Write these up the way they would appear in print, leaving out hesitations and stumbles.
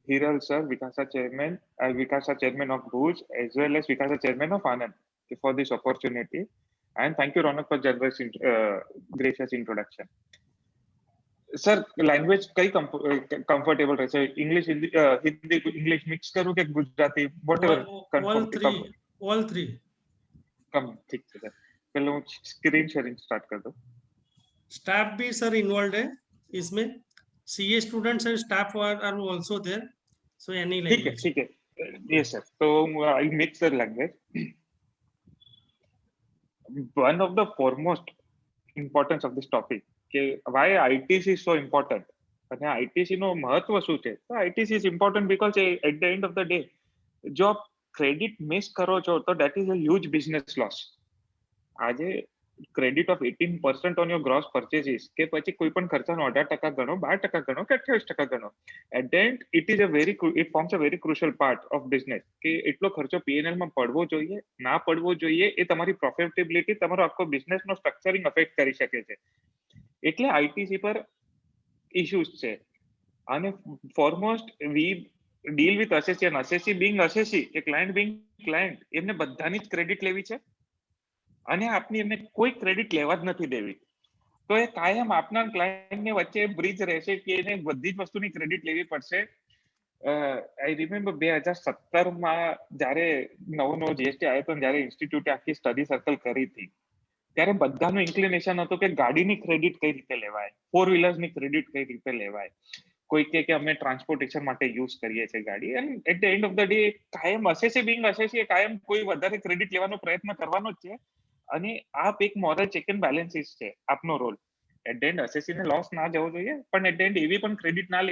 Hiral sir, Vikasa chairman of Bhuj, as well as Vikasa chairman of Anand, for this opportunity. And thank you, Ronak, for gracious introduction. Sir, language कई comfortable रहશે? English, Hindi, English mix करूँ क्या Gujarati? Whatever comfortable. all three. कम ठीक है sir. पहले मैं screen sharing start कर दूँ. Staff भी सर इन्वॉल्व है इसमें, CA students and staff are also there, so any language. ठीक है. Yes sir. So I mix the language. One of the foremost importance of this topic કે why ITC is so important અને ITC નો મહત્વ શું છે? તો ITC is important because at the end of the day જો આપ credit miss કરો છો તો that is a huge business loss. આજે credit of 18% on your gross purchases કે પછી કોઈ પણ ખર્ચાનો 18% ગણો, 12% ગણો કે 28% ગણો, at the end it forms a very crucial part of business કે એટલો ખર્ચો P&L માં પડવો જોઈએ, ના પડવો જોઈએ, એ તમારી પ્રોફિટેબિલિટી, તમારો આખો બિઝનેસનો સ્ટ્રક્ચરિંગ અફેક્ટ કરી શકે છે. એટલે આઈટીસી પર ઇશ્યુઝ છે. અને ફોરમોસ્ટ વી ડીલ વિથ અસેસી, અને અસેસી બીંગ અસેસી, કે ક્લાયન્ટ બીંગ ક્લાયન્ટ, એમને બધાની જ ક્રેડિટ લેવી છે અને આપની એમને કોઈ ક્રેડિટ લેવા જ નથી દેવી. તો એ કાયમ આપના ક્લાયન્ટને વચ્ચે બ્રિજ રહેશે કે એને બધી જ વસ્તુની ક્રેડિટ લેવી પડશે. આઈ રિમેમ્બર 2017 જયારે નવો જીએસટી આવ્યો હતો, જયારે ઇન્સ્ટિટ્યૂટે આખી સ્ટડી સર્કલ કરી હતી, ત્યારે બધાનું ઇન્ક્લિનેશન હતું કે ગાડીની ક્રેડિટ કઈ રીતે લેવાય, 4-વ્હીલર્સની ક્રેડિટ કઈ રીતે લેવાય. કોઈ કે અમે ટ્રાન્સપોર્ટેશન માટે યુઝ કરીએ છીએ ગાડી. And at the end of the day કાયમ અસેસી બીંગ અસેસી કાયમ કોઈ વધારે ક્રેડિટ લેવાનો પ્રયત્ન કરવાનો જ છે. અને આપ એક મોરલ ચેક એન્ડ બેલેન્સીસ છે આપનો રોલ. એટ ધ એન્ડ અસેસીને લોસ ના જવો જોઈએ, પણ એટ ધ એન્ડ એવી પણ ક્રેડિટ ના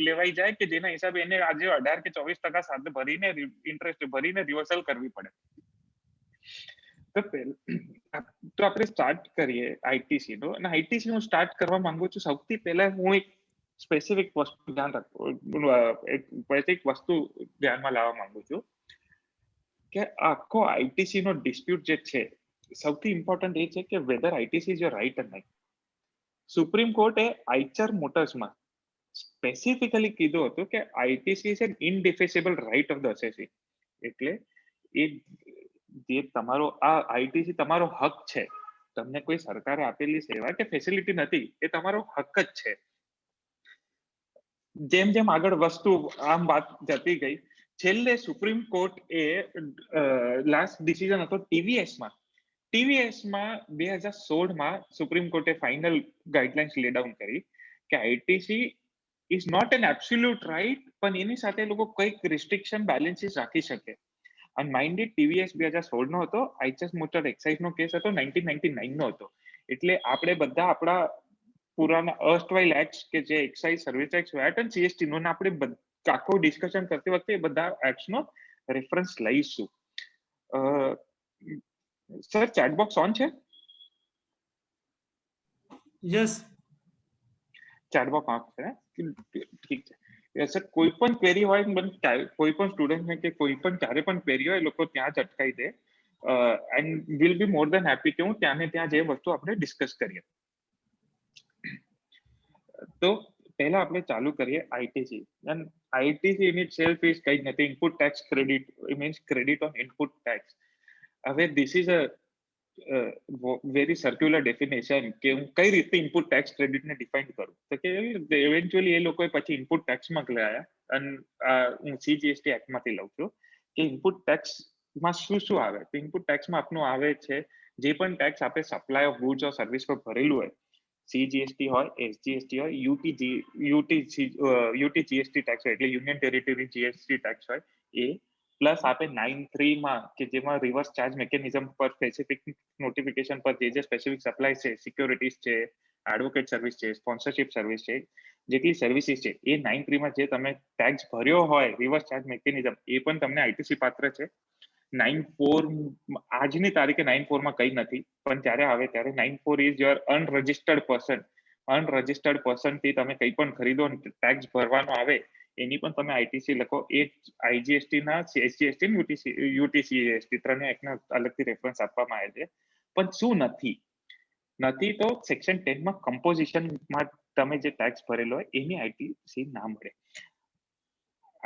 લેવાઈ જાય કે જેના હિસાબે એને આજે 18 કે 24% સાથે ભરીને ઇન્ટરેસ્ટ ભરીને રિવર્સલ કરવી પડે. તો આપણે સ્ટાર્ટ કરીએ આઈટીસી નો. અને આઈટીસી હું સ્ટાર્ટ કરવા માંગુ છું. સૌથી પહેલા હું એક સ્પેસિફિક વસ્તુ ધ્યાનમાં લાવવા માંગુ છું કે આખો આઈટીસી નો ડિસ્પ્યુટ જે છે, સૌથી ઇમ્પોર્ટન્ટ એ છે કે whether ITC is your right or નહીં. સુપ્રીમ કોર્ટે આઈચર મોટર્સમાં સ્પેસિફિકલી કીધું હતું કે ITC is an indefeasible right of the assessee. એટલે એ જે તમારો આ આઈટીસી તમારો હક છે, તમને કોઈ સરકારે આપેલી સેવા કે ફેસિલિટી નથી, એ તમારો હક જ છે. જેમ જેમ આગળ વસ્તુ આમ વાત જતી ગઈ, છેલ્લે સુપ્રીમ કોર્ટ એ લાસ્ટ ડિસિઝન હતો ટીવીએસમાં 2016 સુપ્રીમ કોર્ટે ફાઇનલ ગાઈડલાઇન્સ લે ડાઉન કરી કે ITC is not an absolute right, પણ એની સાથે લોકો કઈક રિસ્ટ્રિક્શન બેલેન્સીસ રાખી શકે. અને માઇન્ડેડ ટીવીએસ 2016 નો હતો, આઈચસ મોટર એક્સાઇઝ નો કેસ હતો 1999 નો હતો. એટલે આપણે બધા આપણા પુરાના અર્સ્ટવાઇલ એક્ટ્સ કે જે એક્સાઇઝ, સર્વિસ ટેક્સ, વેટ અને જીએસટી નો આપણે આખો ડિસ્કશન કરતી વખતે એ બધા એક્ટ્સ નો રેફરન્સ લઈશું. સર, ચેટબોક્સ ઓન છે? યસ, ચેટબોક્સ ઓન છે. ઠીક છે સર. કોઈ પણ ક્વેરી હોય, કોઈ પણ સ્ટુડન્ટને કે કોઈ પણ ક્યારે પણ ક્વેરી હોય, લોકો ત્યાં જ અટકાઈ દે. And will be more than happy કે હું ત્યાં ને ત્યાં જે વસ્તુ આપણે ડિસ્કસ કરીએ. તો પહેલા આપણે ચાલુ કરીએ ITC. And ITC in itself is કંઈ જ નથી. Input tax credit, it means credit on input tax. હવે this is a very circular definition કે હું કઈ રીતે ઇનપુટ ટેક્સ ક્રેડિટને ડિફાઇન કરું. તો કે ઇવેન્ચ્યુઅલી એ લોકોએ પછી ઇનપુટ ટેક્સમાં લાયા. અને હું સીજીએસટી એક્ટમાંથી લઉં છું કે ઇનપુટ ટેક્સમાં શું શું આવે. તો ઇનપુટ ટેક્સમાં આપનું આવે છે જે પણ ટેક્સ આપણે supply of goods or service પર ભરેલું હોય, સીજીએસટી હોય, એસજીએસટી હોય, યુટીજીએસટી ટેક્સ હોય એટલે યુનિયન ટેરિટરી જીએસટી ટેક્સ હોય એ, પ્લસ આપણે 9(3) કે જેમાં રિવર્સ ચાર્જ મેકેનિઝમ પર સ્પેસિફિક નોટિફિકેશન પર જે સ્પેસિફિક સપ્લાય છે, સિક્યોરિટીઝ છે, એડવોકેટ સર્વિસ છે, સ્પોન્સરશિપ સર્વિસ છે, જેટલી સર્વિસીસ છે એ 9(3) જે તમે ટેક્સ ભર્યો હોય રિવર્સ ચાર્જ મેકેનિઝમ, એ પણ તમને આઈટીસી પાત્ર છે. 9(4) આજની તારીખે 9(4) કંઈ નથી, પણ ત્યારે આવે ત્યારે 9(4) is your unregistered person. Unregistered person થી તમે કંઈ પણ ખરીદો, ટેક્સ ભરવાનો આવે, એની પણ તમે આઈટીસી લખો. એ આઈજીએસટી ના, એસજીએસટી, યુટીસીએસટી ત્રણે એકના અલગથી રેફરન્સ આપવામાં આવે છે. પણ શું નથી તો સેક્શન 10 કમ્પોઝિશનમાં તમે જે ટેક્સ ભરેલો હોય એની આઈટીસી ના મળે.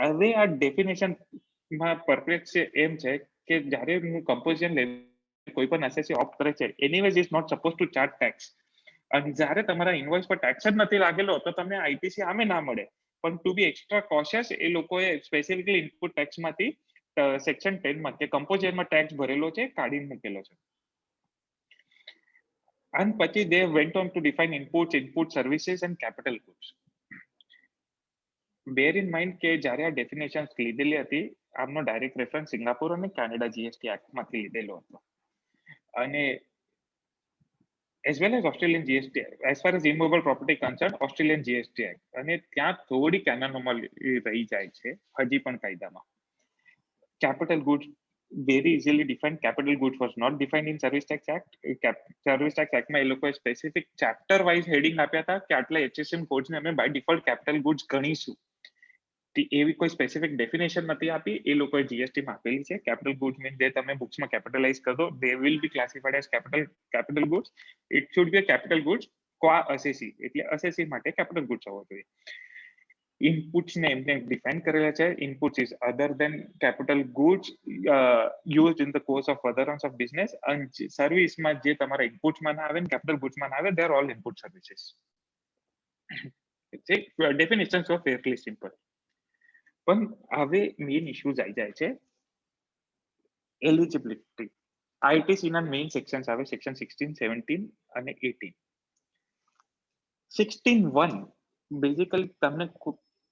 હવે આ ડેફિનેશન માં પરફેક્ટ છે એમ છે કે જ્યારે હું કમ્પોઝિશન લેવલ કોઈ પણ એસએસસી ઓપ્ટ કરે છે anyways is not suppose to charge tax, અને જ્યારે તમારા ઇનવોઇસ પર ટેક્સ જ નથી લાગેલો તો તમને આઈટીસી આમે ના મળે. પણ ટુ બી એક્સ્ટ્રા કોશિયસ એ લોકોએ સ્પેસિફિકલી ઇનપુટ ટેક્સમાંથી સેક્શન 10 માં કે કમ્પોઝિશનમાં ટેક્સ ભરેલો છે કાઢી મૂકેલો છે. અને પછી they went on to define inputs, input services and capital goods. Bear in mind કે જ્યારે આ ડેફિનેશન્સ લીધેલી હતી આમનો ડાયરેક્ટ રેફરન્સ સિંગાપોર અને કેનેડા જીએસટી એક્ટ માંથી લીધેલો હતો, અને as well as Australian GST as far as immovable property concerned Australian GST Act, અને ત્યાં થોડી એનોમલી રહી જાય છે હજી પણ કાયદામાં. Capital goods very easily defined. Capital goods was not defined in Service Tax Act. Service Tax Act માં એ લોકોએ સ્પેસિફિક ચેપ્ટર વાઇઝ હેડિંગ આપ્યા હતા કે આટલા HSM કોડ્સને અમે બાય ડિફોલ્ટ કેપિટલ ગુડ્સ ગણીશું. એવી કોઈ સ્પેસિફિક ડેફિનેશન નથી આપી, એ લોકોએ જીએસટી માં આપેલી છે. કેપિટલ ગુડ્સ મીન જે તમે બુક્સમાં કેપિટલાઇઝ કરો they will be classified as capital goods. It should be capital goods qua assessee, એટલે અસેસી માટે કેપિટલ ગુડ્સ હોવો જોઈએ. ઇનપુટ્સ ને એમને ડિફાઇન કરેલા છે. Inputs is other than capital goods used in the course of furtherance of business, અને સર્વિસમાં જે તમારા ઇનપુટ્સમાં ના આવે ને કેપિટલ ગુડ્સમાં ના આવે દે are all input services. Definition so ફેરલી simple. પણ હવે મેઇન ઇશ્યુઝ આવી જાય છે એલિજિબિલિટી. આઈટીસી ના મેઇન સેક્શન્સ આવે સેક્શન 16, 17 અને 18. 16(1) બેઝિકલી તમને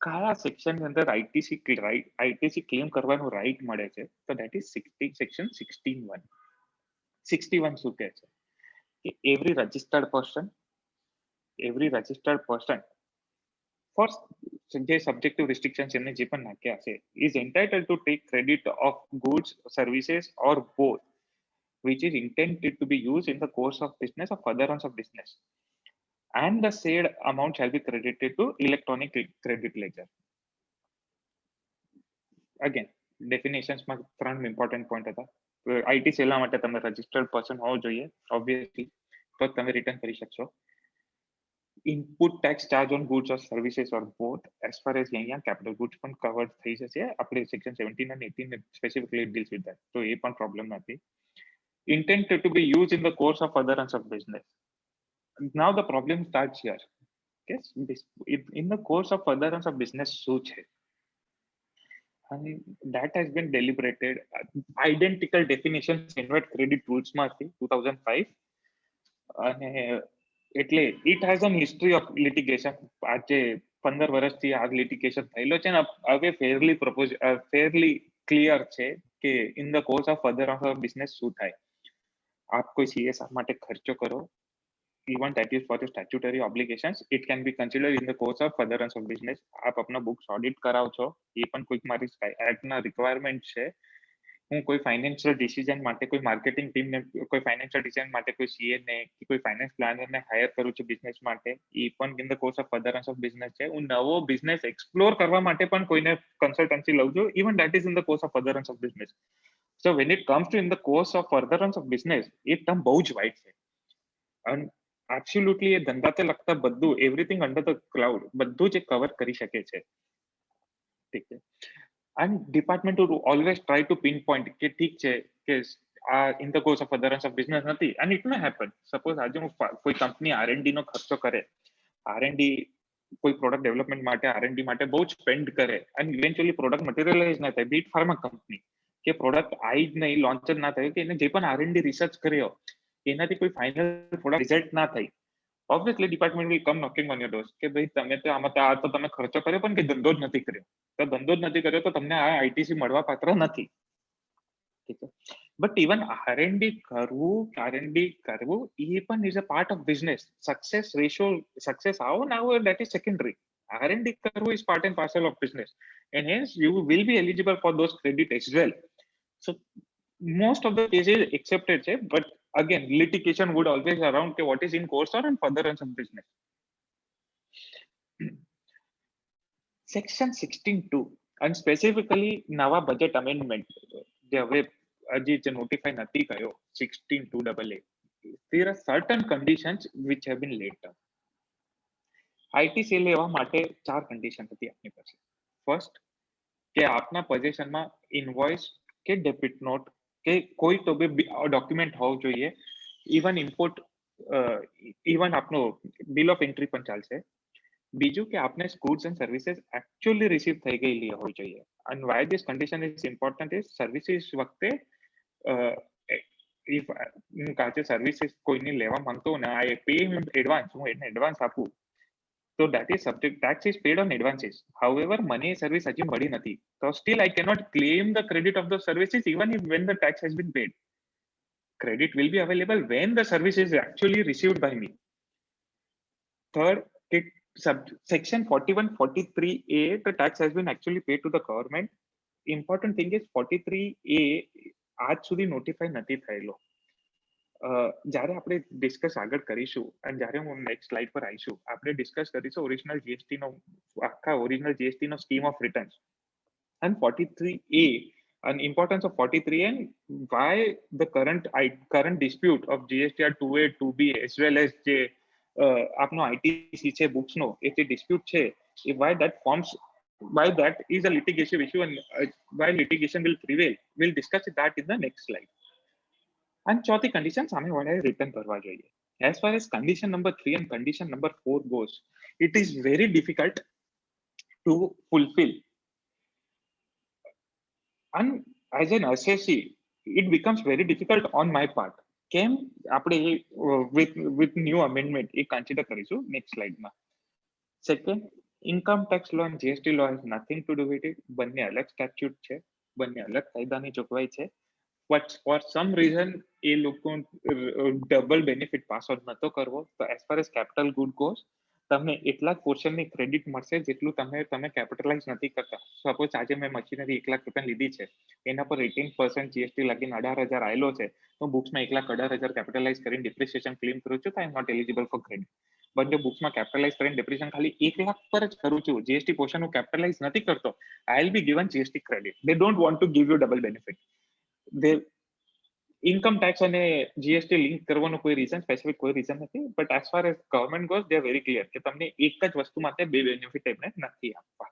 કયા સેક્શનની અંદર આઈટીસી ક્લેમ કરવાનો રાઈટ મળે છે, તો ધેટ ઇઝ સેક્શન 16(1). 61 શું કહે છે કે એવરી રજિસ્ટર્ડ પર્સન ફોર જે સબ્જેક્ટિવ રિસ્ટ્રિક્શન્સ એમને જે પણ નાખ્યા છે is entitled to take credit of goods, services or both which is intended to be used in the course of business or furtherance of business, and the said amount shall be credited to electronic credit ledger. Again, definitions માં ત્રણ important point હતા. IT સેલા માટે તમે registered person હોવો જોઈએ obviously, તો તમે return કરી શકશો. Input tax charge on goods or services or both, as far as અહીંયા કેપિટલ ગુડ્સ પણ કવર થઈ જશે. આપણે સેક્શન 17 અને 18 સ્પેસિફિકલી ડીલ્સ વિથ ધેટ, તો એ પણ પ્રોબ્લેમ નથી. Intended to be used in the course of furtherance of business. Now the problem starts here. Yes, in the course of furtherance of business શું છે? And that has been deliberated. Identical definitions invert credit rules માંથી 2005, અને એટલે it has N history of litigation. આજે 15 વર્ષથી આ litigation થયેલો છે ને હવે ફેરલી ક્લિયર છે કે in the course of furtherance of business શું થાય. आप कोई सीएसआर માટે ખર્ચો કરો, even that is for the statutory obligations, it can be considered in the course of furtherance of business. આપ આપના બુક્સ ઓડિટ કરાવ છો, એ પણ કોઈક મારી એક્ટના રિક્વાયરમેન્ટ છે. હું કોઈ ફાઇનાન્શિયલ ડિસિઝન માટે કોઈ માર્કેટિંગ ટીમને, કોઈ ફાઇનાન્શિયલ ડિસિઝન માટે કોઈ સીએ ને કોઈ ફાઇનાન્સ પ્લાનરને હાયર કરું છું બિઝનેસ માટે, એ પણ in the course of furtherance of business છે. હું નવો બિઝનેસ એક્સપ્લોર કરવા માટે પણ કોઈને કન્સલ્ટન્સી લઉં છું, even that is in the course of furtherance of business. So when it comes to in the course of furtherance of business, A term બહુ જ વાઇડ છે. અને એબ્સોલ્યુટલી એ ધંધાને લગતા બધું, એવરીથિંગ અંડર ધ ક્લાઉડ, બધું જ કવર કરી શકે છે. ઠીક છે. and department would always try to pinpoint કે ઠીક છે કે in the course of furtherance of business નથી, and it may happen. Suppose આજે હું કોઈ કંપની R&D નો ખર્ચો કરે, R&D કોઈ પ્રોડક્ટ ડેવલપમેન્ટ માટે R&D માટે બહુ જ સ્પેન્ડ કરે, અને ઇવેન્ચ્યુઅલી પ્રોડક્ટ મટીરિયલાઇઝ ના થાય, બીટ ફાર્મા કંપની કે પ્રોડક્ટ આવી જ નહીં, લોન્ચ જ ના થયું, કે એને જે પણ R&D રિસર્ચ કર્યો એનાથી કોઈ ફાઇનલ પ્રોડક્ટ રિઝલ્ટ ના થઈ, obviously department will come knocking on your doors કે ભાઈ તમે તો આમાં તો આ તો તમે ખર્ચો કર્યો પણ કે ધંધો જ નથી કર્યો. તો ધંધો જ નથી કર્યો તો તમને આ આઈટીસી મળવા પાત્ર નથી. ઠીક છે. બટ ઇવન R&D કરવું એ પણ is a part of business. Success આવો ના આવો દેટ ઇઝ સેકન્ડરી. R&D કરવું is part and parcel of business, and hence you will be eligible for those credit as well. So most of the cases accepted છે, but again litigation would always around કે what is in course or in furtherance of business. Section 16(2) and specifically નવા budget amendment જે હવે હજી જે notify નથી થયો 16(2)AA, there are certain conditions which have been laid down. ITC લેવા માટે 4 કન્ડિશન હતી આપની પાસે. ફર્સ્ટ, કે આપના પોઝિશનમાં ઇનવોઇસ કે ડેબિટ નોટ કે કોઈ તો બી ડોક્યુમેન્ટ હોવું જોઈએ. ઇવન ઇમ્પોર્ટ ઇવન આપનો બિલ ઓફ એન્ટ્રી પણ ચાલશે. બીજું કે આપને goods and services actually receive થઈ ગયેલી હોવી જોઈએ. And why this condition is important is services વખતે if હું કાચે સર્વિસીસ કોઈની લેવા માંગતો ને I pay him advance, હું એને એડવાન્સ આપું, so that is subject, tax is paid on advances. However, મને એ સર્વિસ હજી મળી નથી, so still I cannot claim the credit of the services even if when the tax has been paid. Credit will be available when the service is actually received by me. Third, section 4143A, the tax has been actually paid to the government. Important thing is 43A આજ સુધી notify નથી થયેલો. જ્યારે આપણે discuss આગળ કરીશું અને જ્યારે હું નેક્સ્ટ સ્લાઇડ પર આવીશું, આપણે ડિસ્કસ કરીશું ઓરિજિનલ જીએસટી નો આખા ઓરિજિનલ જીએસટી નો scheme of returns and 43A and importance of 43A and why the current dispute of GSTR 2A 2B as well as જે આપનો ITC છે books નો એ જે dispute છે, why that forms, why that is a litigation issue and why litigation will prevail, we'll discuss that in the next slide. And ચોથી condition સામે વાળાએ return કરવા જોઈએ. As far as condition number 3 and condition number 4 goes, it is very difficult to fulfill. And as an assessee, it becomes very difficult on my part. કેમ આપણે with new amendment A consider કરીશું next slide માં. Second, income tax law and GST law has nothing to do with it. બંને અલગ statute છે, બંને અલગ કાયદાની જોગવાઈ છે. But for some reason એ લોકો ડબલ બેનિફિટ પાસ ઓન નતો કરવો. તો as far as capital good goes, તમને એટલા પોર્શનની ક્રેડિટ મળશે જેટલું તમે કેપિટલાઇઝ નથી કરતા. સપોઝ આજે મેં મશીનરી 1 લાખ રૂપિયા લીધી છે, એના પર 18% જીએસટી લાગીને 18,000 આવેલો છે, તો બુક્સમાં 1,18,000 કેપિટલાઇઝ કરીને ડિપ્રિસિએશન ક્લેમ કરું છું, તો I am not eligible for credit. But જો બુક્સમાં કેપિટલાઇઝ કરીને ડિપ્રિસિએશન ખાલી 1 લાખ પર જ કરું છું, જીએસટી પોર્શન હું કેપિટલાઇઝ નથી કરતો, આઈ will be given GST credit. They don't want to give you double benefit. They income tax અને જીએસટી લિંક કરવાનો કોઈ રીઝન, સ્પેસિફિક કોઈ રીઝન નથી. But as far as government goes, they are very clear કે તમને એક જ વસ્તુ માટે બે બેનિફિટ એમને નથી આપવા.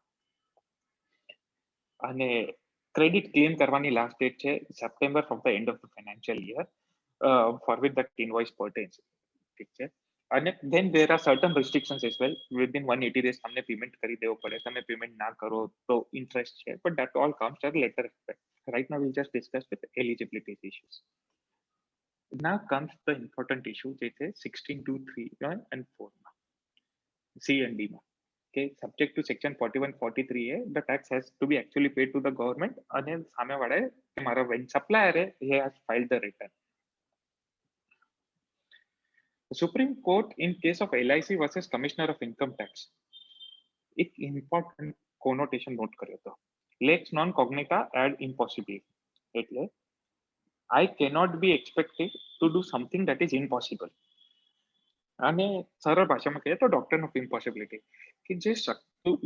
અને ક્રેડિટ ક્લેમ કરવાની લાસ્ટ ડેટ છે September from the end of the financial year for which the invoice pertains. ઠીક છે. અને then there are certain restrictions as well. Within 180 days તમને પેમેન્ટ કરી દેવો પડે. તમે પેમેન્ટ ના કરો તો ઇન્ટરેસ્ટ છે, but that all comes at later effect. Right now we'll just discuss with eligibility issues. Now comes the important issue, which is 16(2)(3) and 4 C and D. Okay, subject to section 4143A, the tax has to be actually paid to the government. And સામે વાળાએ મારા supplier he has filed the return. The Supreme Court in case of LIC versus Commissioner of Income Tax એક important connotation note કર્યો હતો. Lex non cognita ad impossible. એટલે I cannot be expected to do something that is impossible. અને સરળ ભાષામાં કહીએ તો doctor of ઇમ્પોસિબિલિટી, કે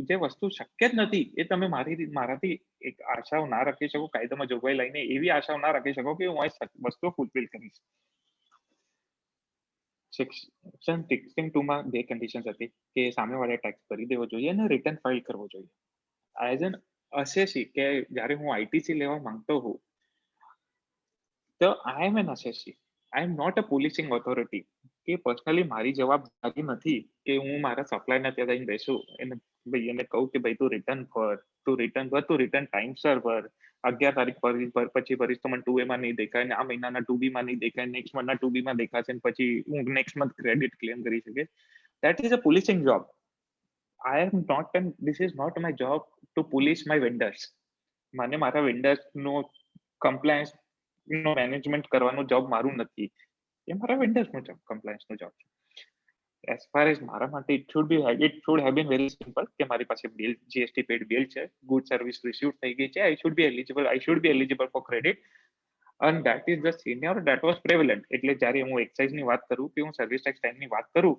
જે વસ્તુ શક્ય જ નથી એ તમે મારાથી એક આશાઓ ના રાખી શકો, કાયદામાં જોગવાઈ લઈને એવી આશાઓ ના રાખી શકો કે હું આ વસ્તુ ફૂલફિલ કરીશ. સેક્શન 16(2) માં બે કન્ડિશન્સ હતી કે સામેવાળાએ ટેક્સ ભરી દેવો જોઈએ અને રિટર્ન ફાઇલ કરવો જોઈએ. એઝ એન અસેસી કે જ્યારે હું આઈટીસી લેવા માંગતો હોઉં, તો I am an assessee, I am not a policing authority. કે પર્સનલી મારી જવાબદારી નથી કે હું મારા સપ્લાયના ત્યાં જઈને બેસું એને ભાઈ એને કહું કે ભાઈ તું રિટર્ન રિટર્ન ટાઈમસર ભર, 11 તારીખ પછી ભરીશ તો મને 2A માં નહીં દેખાય, ને આ મહિનાના 2B માં નહીં દેખાય, નેક્સ્ટ મંથના 2B માં દેખાશે, પછી હું નેક્સ્ટ મંથ ક્રેડિટ ક્લેમ કરી શકે. That is a policing job. I am not, and this is not my job to police my vendors. મને મારા vendors નો compliance નો મેનેજમેન્ટ કરવાનો જોબ મારું નથી, એ મારા vendors નો જોબ, compliance નો જોબ છે. As far as મારા માટે it should have been very simple કે મારી પાસે બિલ, જીએસટી પેડ બિલ છે, ગુડ સર્વિસ રિસીવ થઈ ગઈ છે, I should be eligible for credit, and that is the scenario that was prevalent. એટલે જ્યારે હું એક્સાઇઝ ની વાત કરું કે હું સર્વિસ ટેક્સ ટાઈમ ની વાત કરું,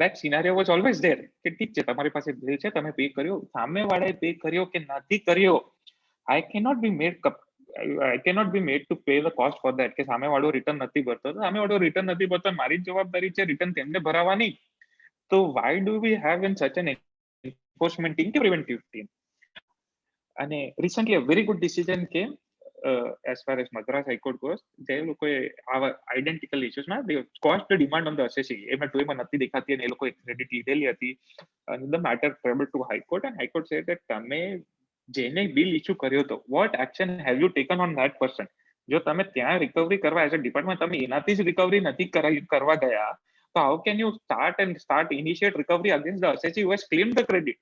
that scenario was always there કે ઠીક છે તમારી પાસે બિલ છે, તમે પે કર્યો, સામે વાળાએ પે કર્યો કે નથી કર્યો, I cannot be made to pay the cost for that. કે સામે વાળો રિટર્ન નથી ભરતો, સામે વાળો રિટર્ન નથી ભરતો, મારી જવાબદારી છે રિટર્ન તેમને ભરાવાની. તો why do we have in such an enforcement team કે preventive team? અને recently a very good decision કેમ as far as Madras High Court goes, જે લોકોએ આવા આઈડેન્ટિકલ ઇશ્યુઝમાં they cost the demand on the SSC એમાં ટુએમાં નથી દેખાતી અને એ લોકોએ ક્રેડિટ લીધેલી હતી અને the matter travel to high court and high court say that તમે જેને બિલ ઇશ્યુ કર્યો હતો what action have you taken on that person. જો તમે ત્યાં રિકવરી કરવા એઝ અ ડિપાર્ટમેન્ટ તમે એનાથી જ રિકવરી નથી કરવા ગયા તો how can you start initiate recovery against the SSC who has ક્લેમ્ડ the credit.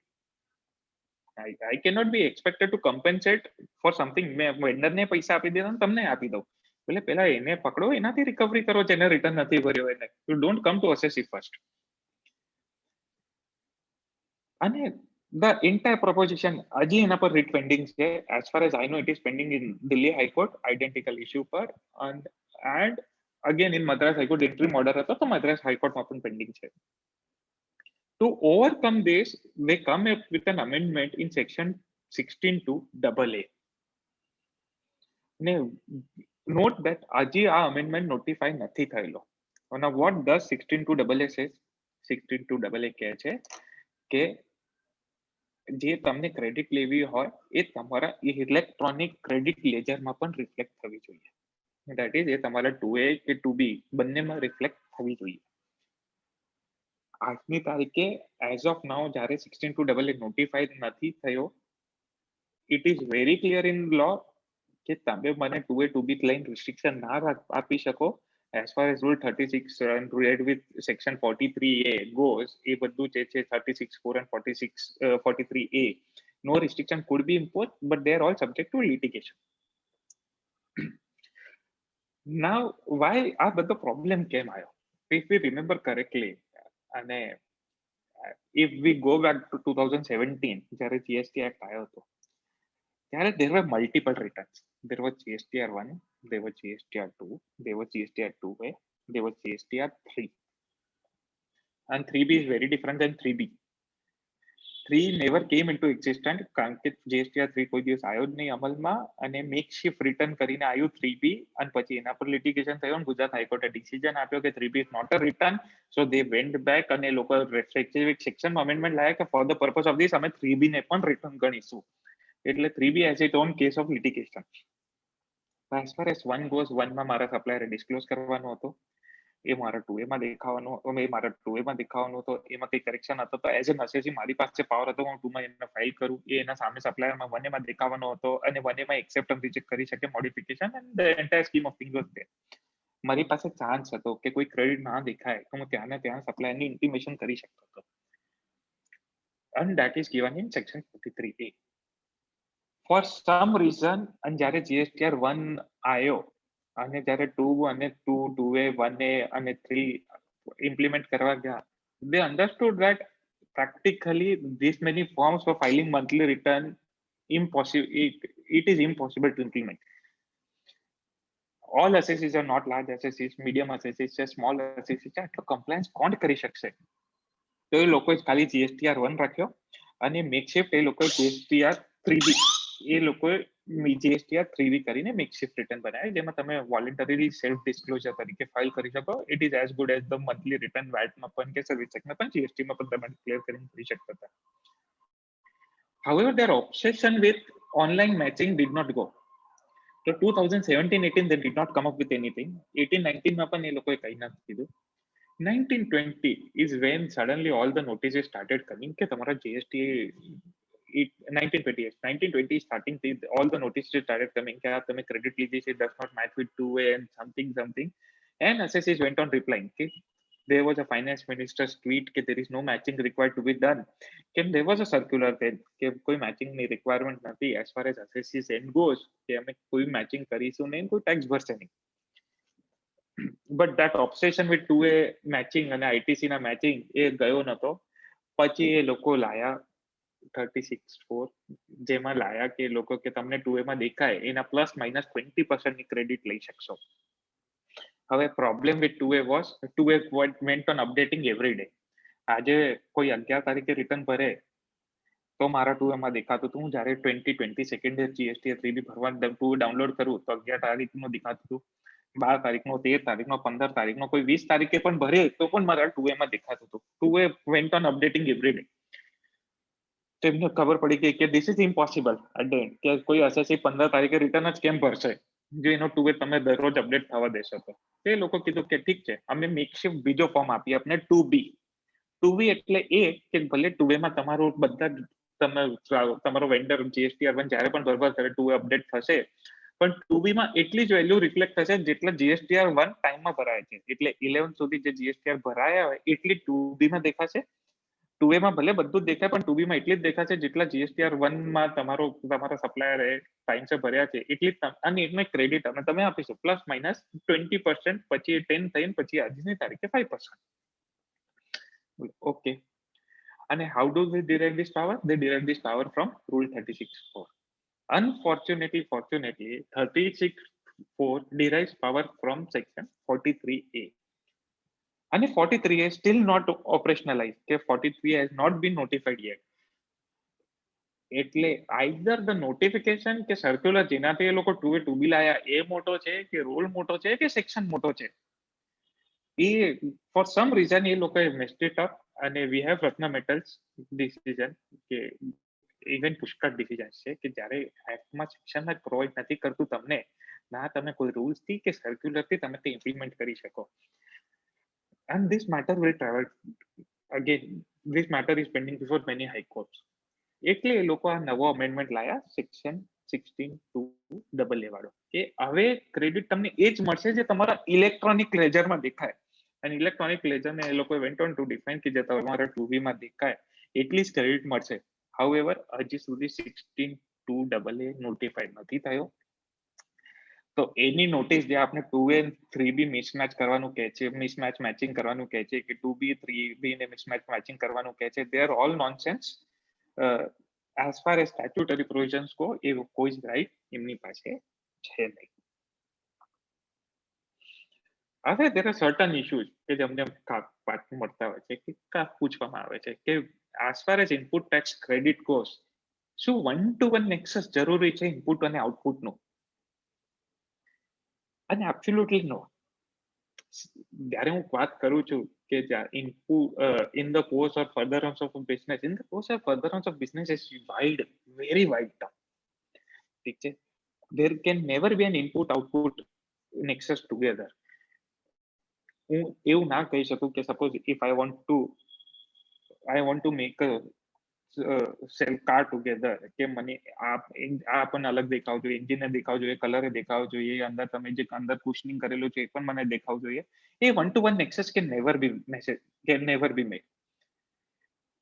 I cannot be expected to compensate for something. મેં વેન્ડરને પૈસા આપી દીધા ને તમને આપી દઉં એટલે પેલા એને પકડો એનાથી રિકવરી કરો જેને રિટર્ન નથી ભર્યો એને. You don't come to SSC first. અને ધ એન્ટાયર પ્રોપોઝિશન હજી એના પર રીટ પેન્ડિંગ છે. As far as I know it is pending in Delhi high court identical issue પર and again in Madras high court interim order હતો તો મદ્રાસ હાઈકોર્ટમાં પણ પેન્ડિંગ છે. To overcome this, they come up with an amendment in section 16(2)AA. Note that હજી આ amendment notify નથી થયેલો. Now what does 16(2)AA says? 16(2)AA કહે છે કે જે તમને ક્રેડિટ લેવી હોય એ તમારા ઇલેક્ટ્રોનિક ક્રેડિટ લેજરમાં પણ રિફ્લેક્ટ થવી જોઈએ. That is એ તમારા 2A કે 2B બંનેમાં રિફ્લેક્ટ થવી જોઈએ. આજની તારીખે એઝ ઓફ નાઉ જ્યારે 16(2)AA નોટિફાઈડ નથી થયો, it is very clear in law કે તમે મને 2A 2B લઈને રિસ્ટ્રિક્શન ના આપી શકો. As far as rule 36 and read with section 43A goes, એ બધું જે છે 36(4) and 43A, no restriction could be imposed, but they are all subject to litigation. Now, why આ બધો પ્રોબ્લેમ કેમ આવ્યો? If we remember correctly, અને if we go back to 2017 જ્યારે GST Act આવ્યો હતો ત્યારે there were multiple returns. There was GSTR 1, there was GSTR 2, there was GSTR 2A, there was GSTR 3. And 3B is very different than 3B. 3 never came into existence કારણ કે GSTR 3 કોઈ દિવસ આવ્યો જ નહીં અમલમાં અને મેક શિફ્ટ રિટર્ન કરીને આવ્યું 3B અને પછી એના પર લિટિગેશન થયું અને ગુજરાત હાઈકોર્ટે ડિસિઝન આપ્યો કે 3B is not a return, so they went back અને લોકો સ્પેસિફિક સેક્શનમાં અમેન્ડમેન્ટ લાવ્યા કે for the purpose of this અમે 3B ને પણ રિટર્ન ગણીશું. એટલે 3B has its own case of litigation. As far as 1 goes, 1 માં મારા સપ્લાયરે ડિસ્ક્લોઝ કરવાનો હતો, એ મારા 2A માં દેખાવાનો, એ મારા 2A માં દેખાવાનો હતો, એમાં કઈ કરેક્શન હતો તો એઝ એન એસએસસી મારી પાસે પાવર હતો હું 2 માં એને ફાઇલ કરું, એ એના સામે સપ્લાયરમાં 1A માં દેખાવાનો હતો અને 1A માં એક્સેપ્ટ અને રિજેક્ટ કરી શકે modification and the entire scheme of things was there. મારી પાસે ચાન્સ હતો કે કોઈ ક્રેડિટ ના દેખાય તો હું ત્યાં ને ત્યાં સપ્લાયરની ઇન્ટિમેશન કરી શકતો હતો. And that is given in section 43A. For some reason, અને જ્યારે GSTR 1 આવ્યો અને જ્યારે 2 અને 2, 2A, 1A અને 3 ઇમ્પ્લિમેન્ટ કરવા ગયા, they understood that practically this many forms for filing monthly return it is impossible to implement. All SSCs are not large SSCs, medium SSCs છે, small SSCs છે, આટલો કમ્પ્લાયન્સ કોણ કરી શકશે? તો એ લોકોએ ખાલી GSTR 1 રાખ્યો અને મેકશિફ્ટ એ લોકોએ GSTR 3B એ લોકોએ GSTR 3B કરીને મેકશિફ્ટ રિટર્ન બનાવ્યા જેમાં તમે વોલન્ટરીલી સેલ્ફ ડિસ્ક્લોઝર તરીકે ફાઇલ કરી શકો. It is as good as the monthly return વેટમાં પણ કે સર્વિસ ટેક્સમાં પણ જીએસટીમાં પણ તમે ડિક્લેર કરીને કરી શકતા હતા. However, their obsession with online matching did not go. So 2017-18 they did not come up with anything. 18-19 માં પણ એ લોકોએ કંઈ નથી કીધું. 1920 is when suddenly all the notices started coming કે તમારા GST 1920 starting all the notices started coming કે તમે credit લીધી છે does not match with 2A and something and SSCs went on replying કે there was a finance minister's tweet કે there is no matching required to be done કે there was a circular then કે કોઈ matching ની requirement નથી as far as SSCs end goes કે અમે કોઈ matching કરીશું નહીં કોઈ tax ભરશે નહીં. But that obsession with 2A matching અને ITC ના matching એ ગયો નતો. પછી એ લોકો લાયા 36(4) જેમાં લાયા કે લોકો કે તમને 2A માં દેખાય એના પ્લસ માઇનસ 20% ની ક્રેડિટ લઈ શકશો. હવે problem with 2A was 2A went on updating every day. આજે કોઈ 11 તારીખે રિટર્ન ભરે તો મારા 2A માં દેખાતું હતું. હું જ્યારે 2020 સેકન્ડ યર GST 3B ભરવા 2A ડાઉનલોડ કરું તો 11 તારીખનું દેખાતું હતું, 12 તારીખનો, 13 તારીખનો, 15 તારીખનો, કોઈ 20 તારીખે પણ ભરે તો પણ મારા 2A માં દેખાતું હતું. 2A went on updating every day. તો એમને ખબર પડી ગઈ કે this is impossible at the end, કે કોઈ એસએસસી 15 તારીખે રિટર્ન જ કેમ ભરશે જો એનો 2A તમે દરરોજ અપડેટ થવા દેશો તો. તે લોકો કીધું કે ઠીક છે, અમે મેકશિફ્ટ બીજો ફોર્મ આપીએ આપણે 2B. 2B એટલે એ કે ભલે 2A માં તમારું બધા તમે તમારો વેન્ડર GSTR1 જ્યારે પણ બરાબર કરે 2A અપડેટ થશે, પણ 2B માં એટલી જ વેલ્યુ રિફ્લેક્ટ થશે જેટલા GSTR1 ટાઈમમાં ભરાય છે. એટલે 11 સુધી જે GSTR ભરાયા હોય એટલી 2B માં દેખાશે. 2A માં ભલે બધું જ દેખાય, પણ 2B માં એટલી જ દેખાશે જેટલા GSTR1 માં તમારા સપ્લાયર ટાઈમસે ભર્યા છે એટલી જ, અને એનો ક્રેડિટ તમે આપીશું પ્લસ માઇનસ 20%, પછી 10 થઈને પછી આજની તારીખે 5%. ઓકે. અને how do we derive this power? They derive this power from Rule 36(4). Unfortunately, fortunately, 36(4) derives power from section 43A. And 43A is still not operationalized. કે 43A has not been notified yet. એટલે either the notification કે circular જેનાથી એ લોકો 2A 2B લાયા એ મોટો છે, કે rule મોટો છે, કે સેક્શન મોટો છે, એ ફોર સમ રીઝન એ લોકોએ મેસ્ડ ઇટ અપ. અને we have Ratna metals decision, કે ઇવન પુષ્કળ ડિસિઝન છે કે જ્યારે એક્ટમાં સેક્શન જ પ્રોવાઈડ નથી કરતું તમને, ના તમે કોઈ રૂલ્સ થી કે સર્ક્યુલર થી તમે તે ઇમ્પ્લિમેન્ટ કરી શકો. And this matter will travel again. This matter is pending before many high courts. એટલે એ લોકો આ નવો અમેન્ડમેન્ટ લાયા સેક્શન 16(2)AA વાળો, કે હવે ક્રેડિટ તમને એ જ મળશે જે તમારા ઇલેક્ટ્રોનિક લેજરમાં દેખાય. અને ઇલેક્ટ્રોનિક લેજરને એ લોકો વેન્ટ ઓન ટુ ડિફાઇન કે જે તમારા 2B માં દેખાય એટલી જ ક્રેડિટ મળશે. હાઉએવર હજી સુધી 16(2)AA નોટિફાઈડ નથી થયો. તો એની નોટિસ જે આપણે 2A 3B મિસમેચ કરવાનું કહે છે, મિસમેચ મેચિંગ કરવાનું કહે છે, કે 2B 3B ને મિસમેચ મેચિંગ કરવાનું કહે છે, they are all nonsense. As far as statutory provisions કો એ કોઈ જ રાઈટ એમની પાસે છે નહીં. હવે there are certain issues કે જેમને મળતા હોય છે, કે પૂછવામાં આવે છે કે as far as input tax credit goes, શું 1-to-1 નેક્સસ જરૂરી છે ઇનપુટ અને આઉટપુટનું? અને એબ્સોલ્યુટલી નો. જ્યારે હું વાત કરું છું કે in the course of furtherance of business, in the course of furtherance of business is wide, very wide term. ઠીક છે, there can never be an input output nexus together. હું એવું ના કહી શકું કે suppose if I want to make a cell car together, કે મને આ પણ અલગ દેખાવ જોઈએ, એન્જિન દેખાવ જોઈએ, કલર દેખાવ જોઈએ, અંદર તમે જે અંદર કુશનિંગ કરેલું છે એ પણ મને દેખાવ જોઈએ. એ 1-to-1 nexus can never be made.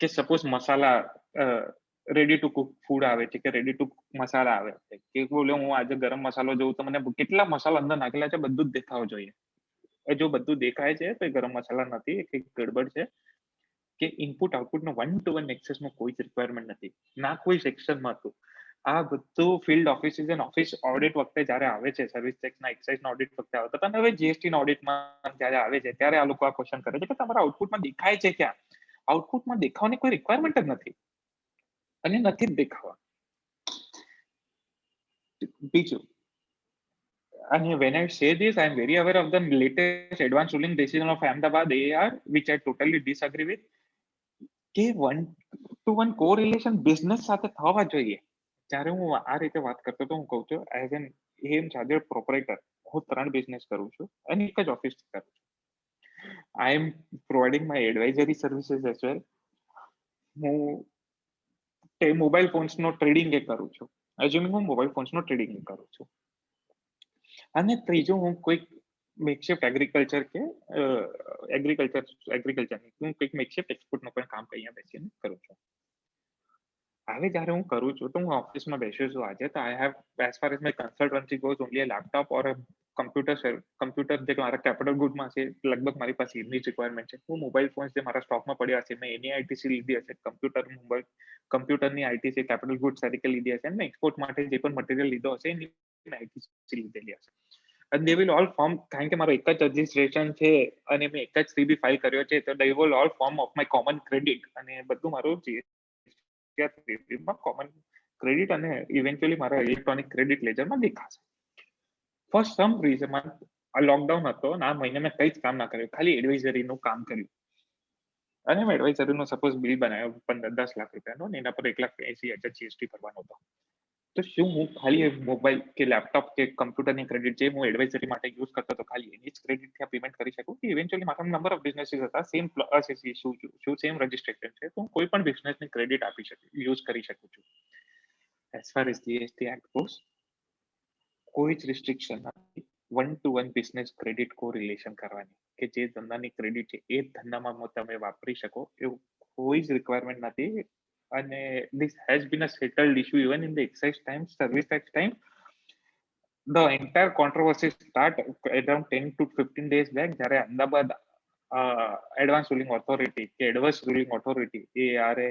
કે suppose masala ready to cook food આવે છે, કે રેડી ટુ મસાલા આવે છે, કે બોલે હું આજે ગરમ મસાલો જોઉં તો મને કેટલા મસાલા અંદર નાખેલા છે બધું જ દેખાવ જોઈએ. જો બધું દેખાય છે તો એ ગરમ મસાલા નથી, એ કંઈક ગડબડ છે. કે ઇનપુટ આઉટપુટનો 1-to-1 નેક્સસનો કોઈ જ રિક્વાયરમેન્ટ નથી, ના કોઈ સેક્શનમાં હતું. આ બધું field offices and office audit વખતે જ્યારે આવે છે, સર્વિસ ટેક્સના એક્સાઇઝના ઓડિટ વખતે આવતા હતા, હવે જીએસટીના ઓડિટમાં જ્યારે આવે છે ત્યારે આ લોકો આ ક્વેશ્ચન કરે છે કે તમારા આઉટપુટમાં દેખાય છે ક્યાં? આઉટપુટમાં દેખાવાની કોઈ રિક્વાયરમેન્ટ જ નથી, અને નથી જ દેખાવા. બીજું, and when I say this, I am very aware of the latest advance ruling decision of Ahmedabad AAR, which I totally disagree with. કે 1-to-1 કોરિલેશન બિઝનેસ સાથે થવા જોઈએ. જ્યારે હું આ રીતે વાત કરતો તો હું કહું છું as an M charger proprietor, હું 3 બિઝનેસ કરું છું અને એક જ ઓફિસ કરું છું. I am providing my advisory services as well. હું મોબાઈલ ફોન્સનો ટ્રેડિંગ એ કરું છું. એઝ્યુમિંગ હું મોબાઈલ ફોન્સનો ટ્રેડિંગ કરું છું. અને ત્રીજું, હું કોઈક મેકશિફ્ટ એગ્રીકલ્ચર કે એગ્રીકલ્ચર હું કોઈક મેકશિફ્ટ એક્સપોર્ટનું પણ કામ અહીંયા બેસીને કરું છું. હવે જ્યારે હું કરું છું તો હું ઓફિસમાં બેસ્યો છું આજે, તો I have as far as my consultancy goes only a laptop or computer જે મારા કેપિટલ ગુડમાં છે લગભગ મારી પાસે એમની જ રિક્વાયરમેન્ટ છે. હું મોબાઈલ ફોન્સ જે મારા સ્ટોકમાં પડ્યા છે મેં એની આઈટીસી લીધી હશે, કમ્પ્યુટરની આઈટીસી કેપિટલ ગુડ્સ તરીકે લીધી હશે, અને એક્સપોર્ટ માટે જે પણ મટીરિયલ લીધો હશે એની આઈટીસી લીધેલી હશે. And they will all form, કારણ કે મારો એક જ રજિસ્ટ્રેશન છે અને મેં એક જ 3B ફાઇલ કર્યો છે, તો they will all form of my common credit, અને બધું મારું કોમન ક્રેડિટ અને ઇવેન્ચ્યુઅલી મારા ઇલેક્ટ્રોનિક ક્રેડિટ લેજરમાં દેખાશે. ફોર સમ રીઝન આ લોકડાઉન હતો અને આ મહિને મેં કંઈ જ કામ ના કર્યું, ખાલી એડવાઇઝરીનું કામ કર્યું. અને મેં એડવાઇઝરીનો સપોઝ બિલ બનાવ્યો 10 લાખ રૂપિયાનો ને એના પર 1,80,000 જીએસટી ભરવાનો હતો, તો શું હું ખાલી મોબાઈલ કે લેપટોપ કે કમ્પ્યુટરની ક્રેડિટ જે હું એડવાઇઝરી માટે યુઝ કરતો હતો ખાલી એની જ ક્રેડિટથી પેમેન્ટ કરી શકું? કે ઇવેન્ચ્યુઅલી મારા નંબર ઓફ બિઝનેસીસ હતા, સેમ શું સેમ રજિસ્ટ્રેશન છે, તો હું કોઈ પણ બિઝનેસની ક્રેડિટ આપી શકું, યુઝ કરી શકું છું. As far as GST act goes, કોઈ જ રિસ્ટ્રિક્શન નથી 1-to-1 બિઝનેસ ક્રેડિટ કો રિલેશન કરવાની, કે જે ધંધાની ક્રેડિટ છે એ ધંધામાં તમે વાપરી શકો એવું કોઈ જ રિક્વાયરમેન્ટ નથી. અને this has been a settled issue even in the excise time, service tax time. The entire controversy start around 10 to 15 days back, જ્યારે અમદાવાદ એડવાન્સ રૂલિંગ ઓથોરિટી કે એડવર્સ રૂલિંગ ઓથોરિટી એ આરે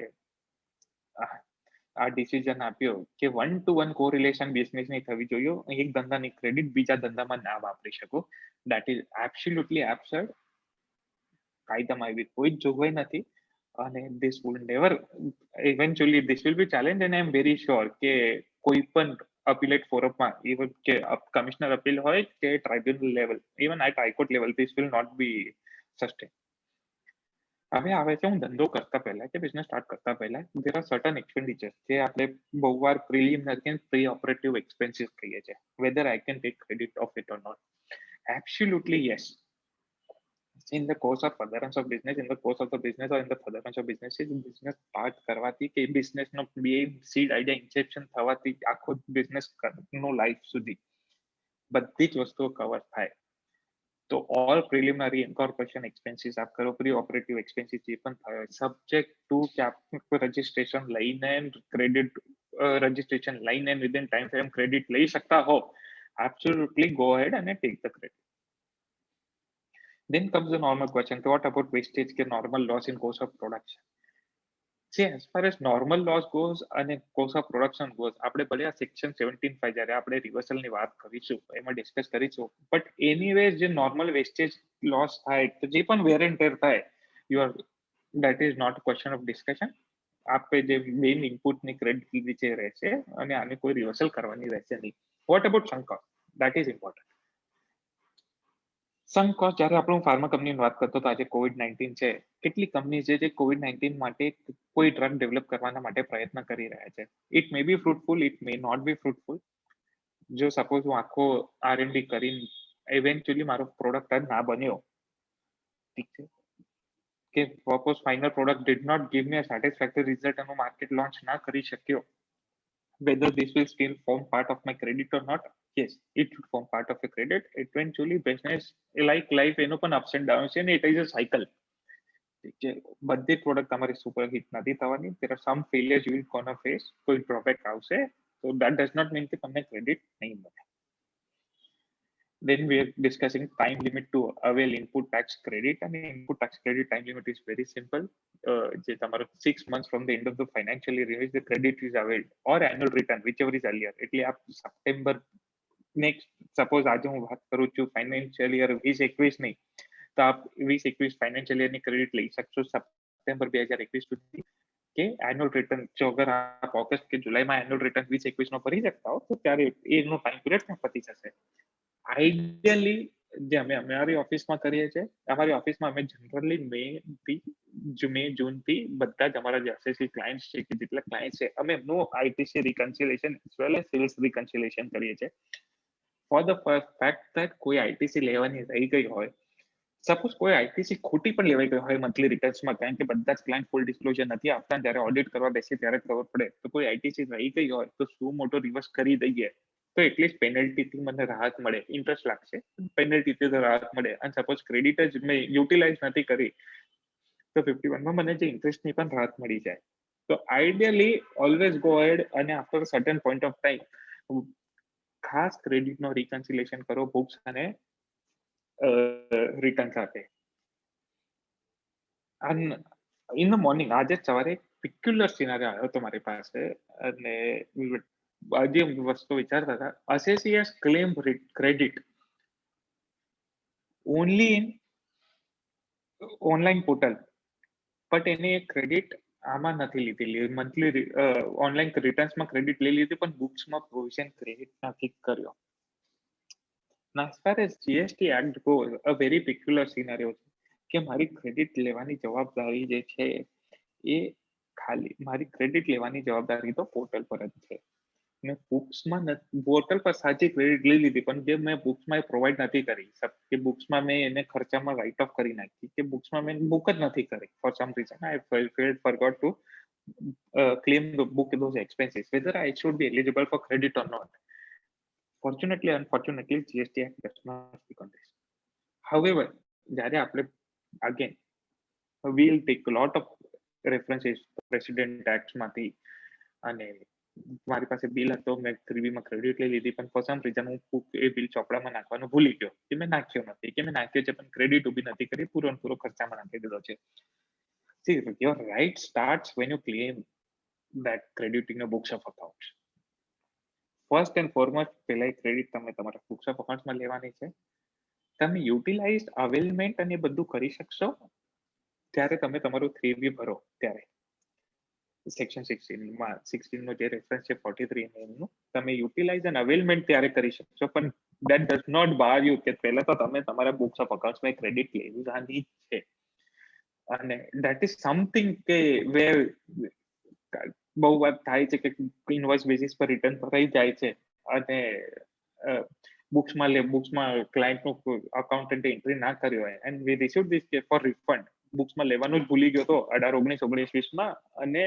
આ ડિસિઝન આપ્યો કે 1-to-1 કોરિલેશન બિઝનેસની થવી જોઈએ, એક ધંધાની ક્રેડિટ બીજા ધંધામાં ના વાપરી શકો. That is absolutely absurd. કાયદામાં એવી કોઈ જ જોગવાઈ નથી. અને this will never eventually this will be challenged, and I am very sure કે કોઈ પણ અપીલેટ ફોરમમાં ઇવન કે કમિશનર અપીલ હોય કે tribunal level, even at high court level, this will not be sustained. હવે આવે છે હું ધંધો કરતા પહેલા કે બિઝનેસ સ્ટાર્ટ કરતા પહેલા there are certain expenditures જે આપણે બહુ વાર પ્રિલિમિનરી and pre-operative expenses કહીએ છીએ, whether I can take credit of it or not. Absolutely yes. In the course of furtherance of business, in the course of the business or in the furtherance of businesses, business start કરવાથી કે business નો બે seed idea inception થવાથી આખો business નો life સુધી બધી જ વસ્તુઓ cover થાય. તો ઓલ પ્રિલિમિનરી ઇન્કોર્પોરેશન એક્સપેન્સીસ આપ કરો, પ્રી ઓપરેટિવ એક્સપેન્સીસ જે પણ થયો સબ્જેક્ટ ટુ રજિસ્ટ્રેશન લઈને ક્રેડિટ રજિસ્ટ્રેશન લઈને વિધિન ટાઈમ ફ્રેમ ક્રેડિટ લઈ શકતા હો, absolutely go ahead and take the credit. Then comes the normal question, what about wastage ke normal loss in course of production? See, as far as normal loss goes and course of production goes, આપણે ભલે આ section 17(5) જ્યારે આપણે reversal ની વાત કરીશું એમાં discuss કરીશું, બટ એનીવે જે નોર્મલ વેસ્ટેજ લોસ થાય તો જે પણ વેર એન્ડ ટેર થાય, that is not a question of discussion. આપણે જે મેઇન ઇનપુટની ક્રેડિટ લીધી છે રહેશે અને આને કોઈ રિવર્સલ કરવાની રહેશે નહીં. What about sunk cost? That is important. Sunk cost જ્યારે આપણે ફાર્મા કંપનીની વાત કરતો તો આજે COVID-19 છે, કેટલી કંપની છે જે COVID-19 માટે કોઈ ડ્રગ ડેવલપ કરવાના માટે પ્રયત્ન કરી રહ્યા છે. It may be fruitful, it may not be fruitful. જો સપોઝ હું આખો R&D કરીને ઇવેન્ચ્યુઅલી મારો પ્રોડક્ટ જ ના બન્યો, ઠીક છે, કે suppose final product did not give me a satisfactory result અને માર્કેટ લોન્ચ ના કરી શક્યો, whether this will still form part of my credit or not? Yes, it should form part of a credit. Eventually business like life એનો પણ ups and downs છે ને it is a cycle. બધી product તમારી super hit નથી થવાની. there are some failures you will gonna face, કોઈ drawback આવશે, so that does not mean કે તમને ક્રેડિટ નહીં મળે. Then we are discussing time limit to avail input tax credit, and input tax credit time limit is very simple. જે તમારો 6 months from the end of the financial year in which the credit is availed, or annual return, whichever is earlier. એટલે આપ September next suppose આજે હું વાત કરું છું financial year 2021 ની, તો આપ 2021 ફાઇનાન્શિયલ યરની ક્રેડિટ લઈ શકશો સપ્ટેમ્બર 2021 સુધી. કે એન્યુઅલ રિટર્ન જો અગર આપ ઓગસ્ટ કે જુલાઈમાં એન્યુઅલ રિટર્ન 2021 નો ભરી શકતા હો તો ત્યારે એનો ટાઈમ પિરિયડ પણ પતી જશે. આઈડિયલી જે અમે અમારી ઓફિસમાં કરીએ છીએ, અમારી ઓફિસમાં અમે જનરલી મે જૂન થી બધા જ અમારા જે એસએસસી ક્લાયન્ટ્સ છે કે જેટલા ક્લાયન્ટ છે અમે એમનું ITC reconciliation as well as sales reconciliation કરીએ છીએ. ફોર ધ ફેક્ટ ધેટ કોઈ આઈટીસી લેવાની રહી ગઈ હોય, સપોઝ કોઈ આઈટીસી ખોટી પણ લેવાઈ ગઈ હોય મંથલી રિટર્ન્સમાં, કારણ કે બધા જ ક્લાયન્ટ ફૂલ ડિસ્ક્લોઝર નથી આપતા, જ્યારે ઓડિટ કરવા બેસીએ ત્યારે ખબર પડે તો કોઈ આઈટીસી રહી ગઈ હોય તો શું મોટો રિવર્સ કરી દઈએ તો એટલીસ્ટ પેનલ્ટીથી મને રાહત મળે. ઇન્ટરેસ્ટ લાગશે, પેનલ્ટીથી તો રાહત મળે. અને સપોઝ ક્રેડિટ જ મેં યુટિલાઇઝ નથી કરી તો 51માં મને જે ઇન્ટરેસ્ટની પણ રાહત મળી જાય. તો આઈડિયલી ઓલવેઝ ગો હેડ અને after certain point of time ખાસ ક્રેડિટનો રિકન્સિલેશન કરો બુક્સ અને રિટર્ન સાથે. ઇન ધ મોર્નિંગ આજે સવારે પિક્યુલર સિનારિયો આવ્યો હતો મારી પાસે, અને આજે વસ્તુ વિચારતા હતા, assessees claim credit only in online portal, but એને ક્રેડિટ આમાં નથી લીધેલી, મંથલી ઓનલાઈન રિટર્ન્સમાં ક્રેડિટ લઈ લીધી પણ બુક્સમાં પ્રોવિઝન ક્રેડિટ નથી કર્યો. As far as GST Act goes, a very peculiar scenario. કે મારી ક્રેડિટ લેવાની જવાબદારી જે છે એ ખાલી મારી ક્રેડિટ લેવાની જવાબદારી તો પોર્ટલ પર જ છે. મેં બુક્સમાં પોર્ટલ પર સાચી ક્રેડિટ લઈ લીધી, પણ જે મેં બુક્સમાં એ પ્રોવાઈડ નથી કરી કે બુક્સમાં મેં એને ખર્ચામાં રાઇટ ઓફ કરી નાખી કે બુક્સમાં મેં બુક જ નથી કરી four some reason I forgot to claim the book those expenses whether I should be eligible for credit or not. Fortunately, unfortunately, GST Act does not speak on this. However, જ્યારે આપણે again we'll take a lot of references president act માંથી, અને મારી પાસે bill હતો, મેં 3B માં credit લઈ લીધી, પણ ફોર સમ રીઝન હું એ બિલ ચોપડામાં નાખવાનું ભૂલી ગયો કે મેં નાખ્યો નથી, કે મેં નાખ્યો છે પણ ક્રેડિટ ઉભી નથી કરી, પૂરો ખર્ચામાં નાખી દીધો છે. See, your right starts when you claim that credit in your books of accounts. First and foremost પહેલા ક્રેડિટ તમે તમારા બુક્સ ઓફ અકાઉન્ટ્સમાં લેવાની છે. તમે યુટિલાઇઝ અવેલમેન્ટ અને બધું કરી શકશો ત્યારે તમે તમારું 3B ભરો ત્યારે સેક્શન 16 નો જે રેફરન્સ છે 43 નું, તમે યુટિલાઇઝ એન્ડ અવેલમેન્ટ ત્યારે કરી શકશો, પણ that does not bar you કે પહેલા તો તમે તમારા બુક્સ ઓફ અકાઉન્ટ્સમાં ક્રેડિટ લેવાની છે. અને that is something કે where બહુ વાત થાય છે કે ઇનવોઇસ બેસિસ પર રિટર્ન ભરાઈ જાય છે અને બુક્સમાં ક્લાયન્ટનું અકાઉન્ટન્ટે એન્ટ્રી ના કર્યો હોય એન્ડ વી રિસીવ ધીસ કે ફોર રિફંડ બુક્સમાં લેવાનું જ ભૂલી ગયો તો 18-19-20 અને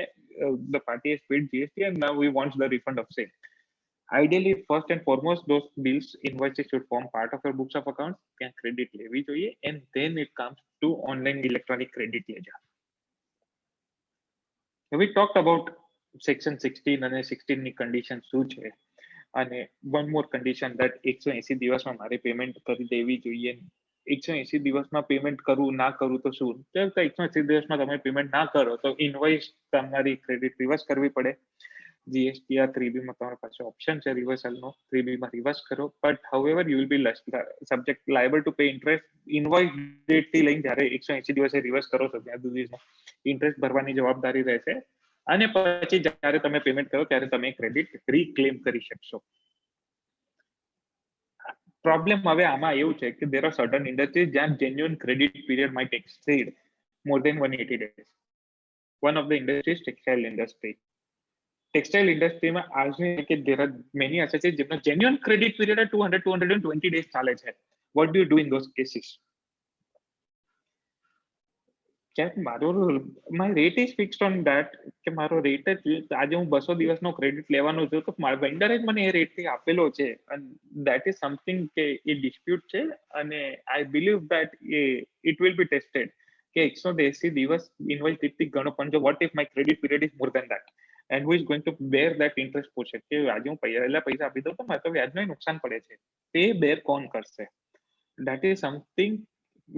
the party has paid GST and now we want the refund of same. Ideally, first and foremost, those bills invoices should form part of your books of accounts. ત્યાં credit લેવી જોઈએ and then it comes to online electronic credit ledger. We talked about section 16 અને 16 ની condition શું છે, અને one more condition that 180 દિવસમાં મારે પેમેન્ટ કરી દેવી જોઈએ. 180 દિવસમાં પેમેન્ટ કરવું ના કરવું તો શું, 180 દિવસમાં તમે પેમેન્ટ ના કરો તો ઇનવોઇસ તમારી ક્રેડિટ રિવર્સ કરવી પડે. GST આ 3B માં તમારી પાસે ઓપ્શન છે રિવર્સલનો, 3B માં રિવર્સ કરો, but however you will be subject liable to pay interest. Invoice date થી લઈને જ્યારે 180 દિવસે રિવર્સ કરો છો ત્યાં સુધીમાં ઇન્ટરેસ્ટ ભરવાની જવાબદારી રહેશે, અને પછી જ્યારે તમે પેમેન્ટ કરો ત્યારે તમે ક્રેડિટ રીક્લેમ કરી શકશો. પ્રોબ્લેમ હવે આમાં એવું છે કે there are certain industries જ્યાં genuine credit period might exceed more than 180 days. One of the industries textile industry. Textile ઇન્ડસ્ટ્રીમાં આજની કે there are many assets જેમનો genuine credit period 200-220 days ચાલે છે. What do you do in those cases? my rate is fixed on that કે મારો rate જ આજે હું 200 દિવસનો ક્રેડિટ લેવાનો છું તો મારા વેન્ડરે જ મને એ રેટ થી આપેલો છે, and that is something કે એ ડિસ્પ્યુટ છે, અને I believe that it will be tested કે 180 દિવસ ઇનવોઇસ ડેટથી ગણો, પણ જો what if my credit period is more than that and who is going to bear that interest portion કે આજે હું પહેલા પૈસા આપી દઉં તો મારે તો વ્યાજનું નુકસાન પડે છે, તે બેર કોણ કરશે? That is something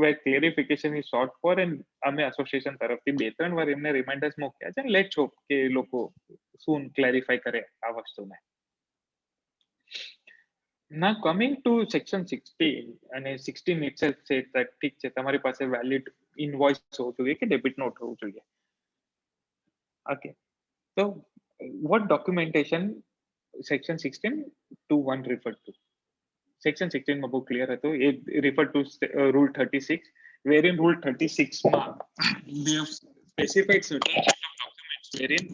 where clarification is sought for, and અમે એસોસિએશન તરફથી 2-3 વાર એમને રિમાઇન્ડર્સ મૂક્યા છે, લેટ્સ હોપ કે લોકો soon ક્લેરિફાઈ કરે આ વસ્તુને. Now coming to section 16 અને 16 itself છે ઠીક છે તમારી પાસે વેલિડ ઇનવોઇસ હોવું જોઈએ કે ડેબિટ નોટ હોવું જોઈએ. Okay, so what documentation section 16(2)(1) referred to? Section 16 માં બહુ ક્લિયર હતું, એ refer to rule 36, wherein rule 36 માં they have specified certain documents wherein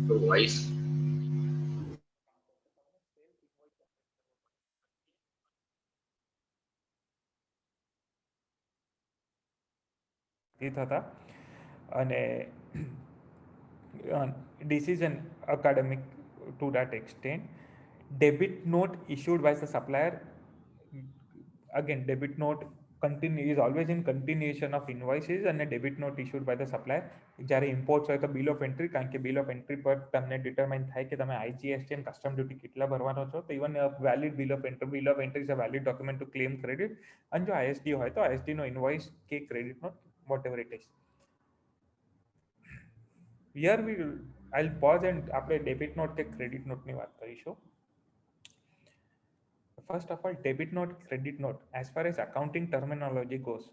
the voice થતા અને decision academic to that extent. Debit note issued by the supplier, again debit note is always in continuation of invoices, and a debit note issued by the supplier જ્યારે imports હોય તો bill of entry, કારણ કે bill of entry પર તમને determine થાય કે તમે IGST અને કસ્ટમ ડ્યુટી કેટલા ભરવાનો છો, તો even valid bill of entry is a valid document to claim credit. અને જો ISD હોય તો ISD નો ઇન્વોઇસ કે credit note whatever it is. Here I'll pause and આપણે ડેબિટ નોટ કે ક્રેડિટ નોટની વાત કરીશું. First of all, debit note, credit note, as far as accounting terminology goes,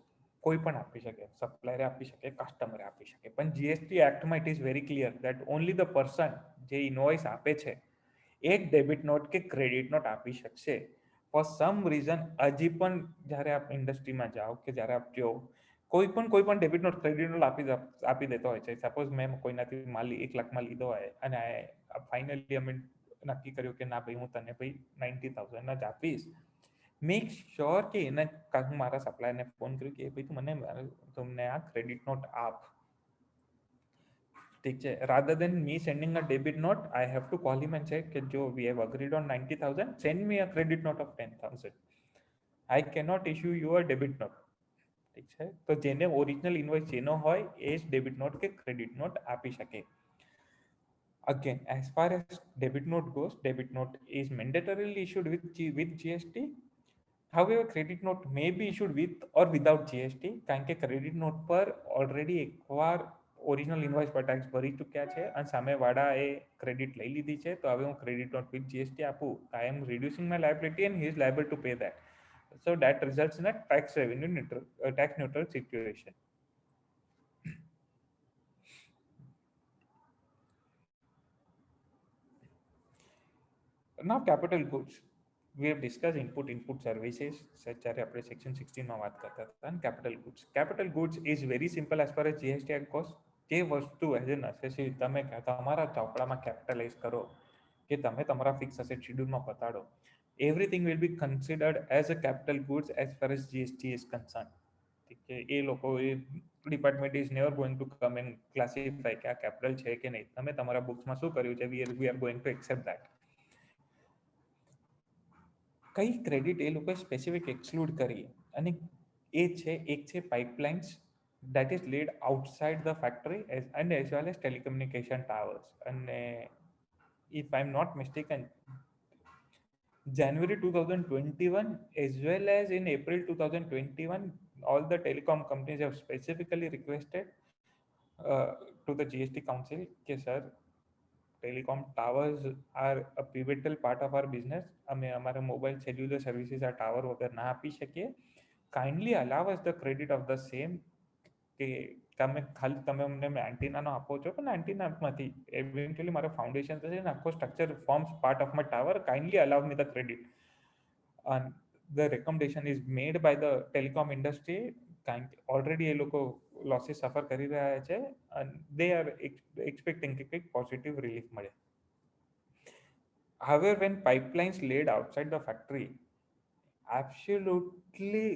કોઈ પણ આપી શકે, સપ્લાયરે આપી શકે, કસ્ટમરે આપી શકે. પણ જીએસટી એક્ટમાં it is very clear that only the person જે ઇનવોઇસ આપે છે એ જ ડેબિટ નોટ કે ક્રેડિટ નોટ આપી શકશે. ફોર સમ રીઝન હજી પણ જ્યારે આપ ઇન્ડસ્ટ્રીમાં જાઓ કે જ્યારે આપ જો કોઈ પણ ડેબિટ નોટ ક્રેડિટ નોટ આપી દેતો હોય છે. સપોઝ મેં કોઈનાથી માલ 1 લાખમાં લીધો હોય અને ફાઇનલી અમે નક્કી કર્યું કે ના ભાઈ હું તને ભાઈ 90,000 જ આપીશ. મેક શ્યોર કે એને હું મારા સપ્લાયરને ફોન કર્યું કે ભાઈ તું મને તમને આ ક્રેડિટ નોટ આપ. ઠીક છે, rather than me sending a debit note, I have to call him and say કે જો we have agreed on 90,000, send me a credit note of 10,000. I cannot issue you a debit note. ઠીક છે, તો જેને original invoice જેનો હોય એ જ debit note કે ક્રેડિટ નોટ આપી શકે. Again, as far as debit note goes, debit note is mandatorily issued with GST. However, credit note may be issued with or without GST કારણ કે ક્રેડિટ નોટ પર already એકવાર original invoice પર tax ભરી ચૂક્યા છે અને સામેવાળા એ ક્રેડિટ લઈ લીધી છે. તો હવે હું ક્રેડિટ નોટ વિથ જીએસટી આપું, I am reducing my liability and he is liable to pay that. So that results in a tax revenue neutral, tax neutral situation. Now capital goods. We have discussed input services જ્યારે આપણે section 16માં વાત કરતા હતા. અને capital goods is very simple as far as GST Act goes. જે વસ્તુ as a necessity તમે તમારા ચોપડામાં કેપિટલાઇઝ કરો કે તમે તમારા ફિક્સ એસેટ શેડ્યુલમાં બતાડો, everything will be considered as a capital goods as far as GST is concerned. ઠીક છે, એ લોકો department is never going to come and classify કે આ કેપિટલ છે કે નહીં. તમે તમારા બુક્સમાં શું કર્યું છે, we are going to accept that. કઈ ક્રેડિટ એ લોકોએ સ્પેસિફિક એક્સક્લુડ કરી અને એ છે એક છે pipelines that is laid outside the factory and as well as telecommunication towers. And if I'm not mistaken, January 2021 as well as in April 2021, all the telecom companies have specifically requested to the GST Council કે sir, telecom towers are a pivotal part of our business. અમે અમારા mobile cellular services આ tower વગર ના આપી શકીએ. Kindly allow us the credit of the same. કે તમે અમને એન્ટીનાનો આપો છો પણ એન્ટીનામાંથી ઇવેન્ચ્યુઅલી મારો ફાઉન્ડેશન થશે ને આખો structure forms part of my tower. Kindly allow me the credit. and the recommendation is made by the telecom industry કારણ કે ઓલરેડી એ લોકો લોસીસ સફર કરી રહ્યા છે and they are expecting કે કંઈક પોઝિટિવ રિલીફ મળે. However, when pipelines laid outside the factory absolutely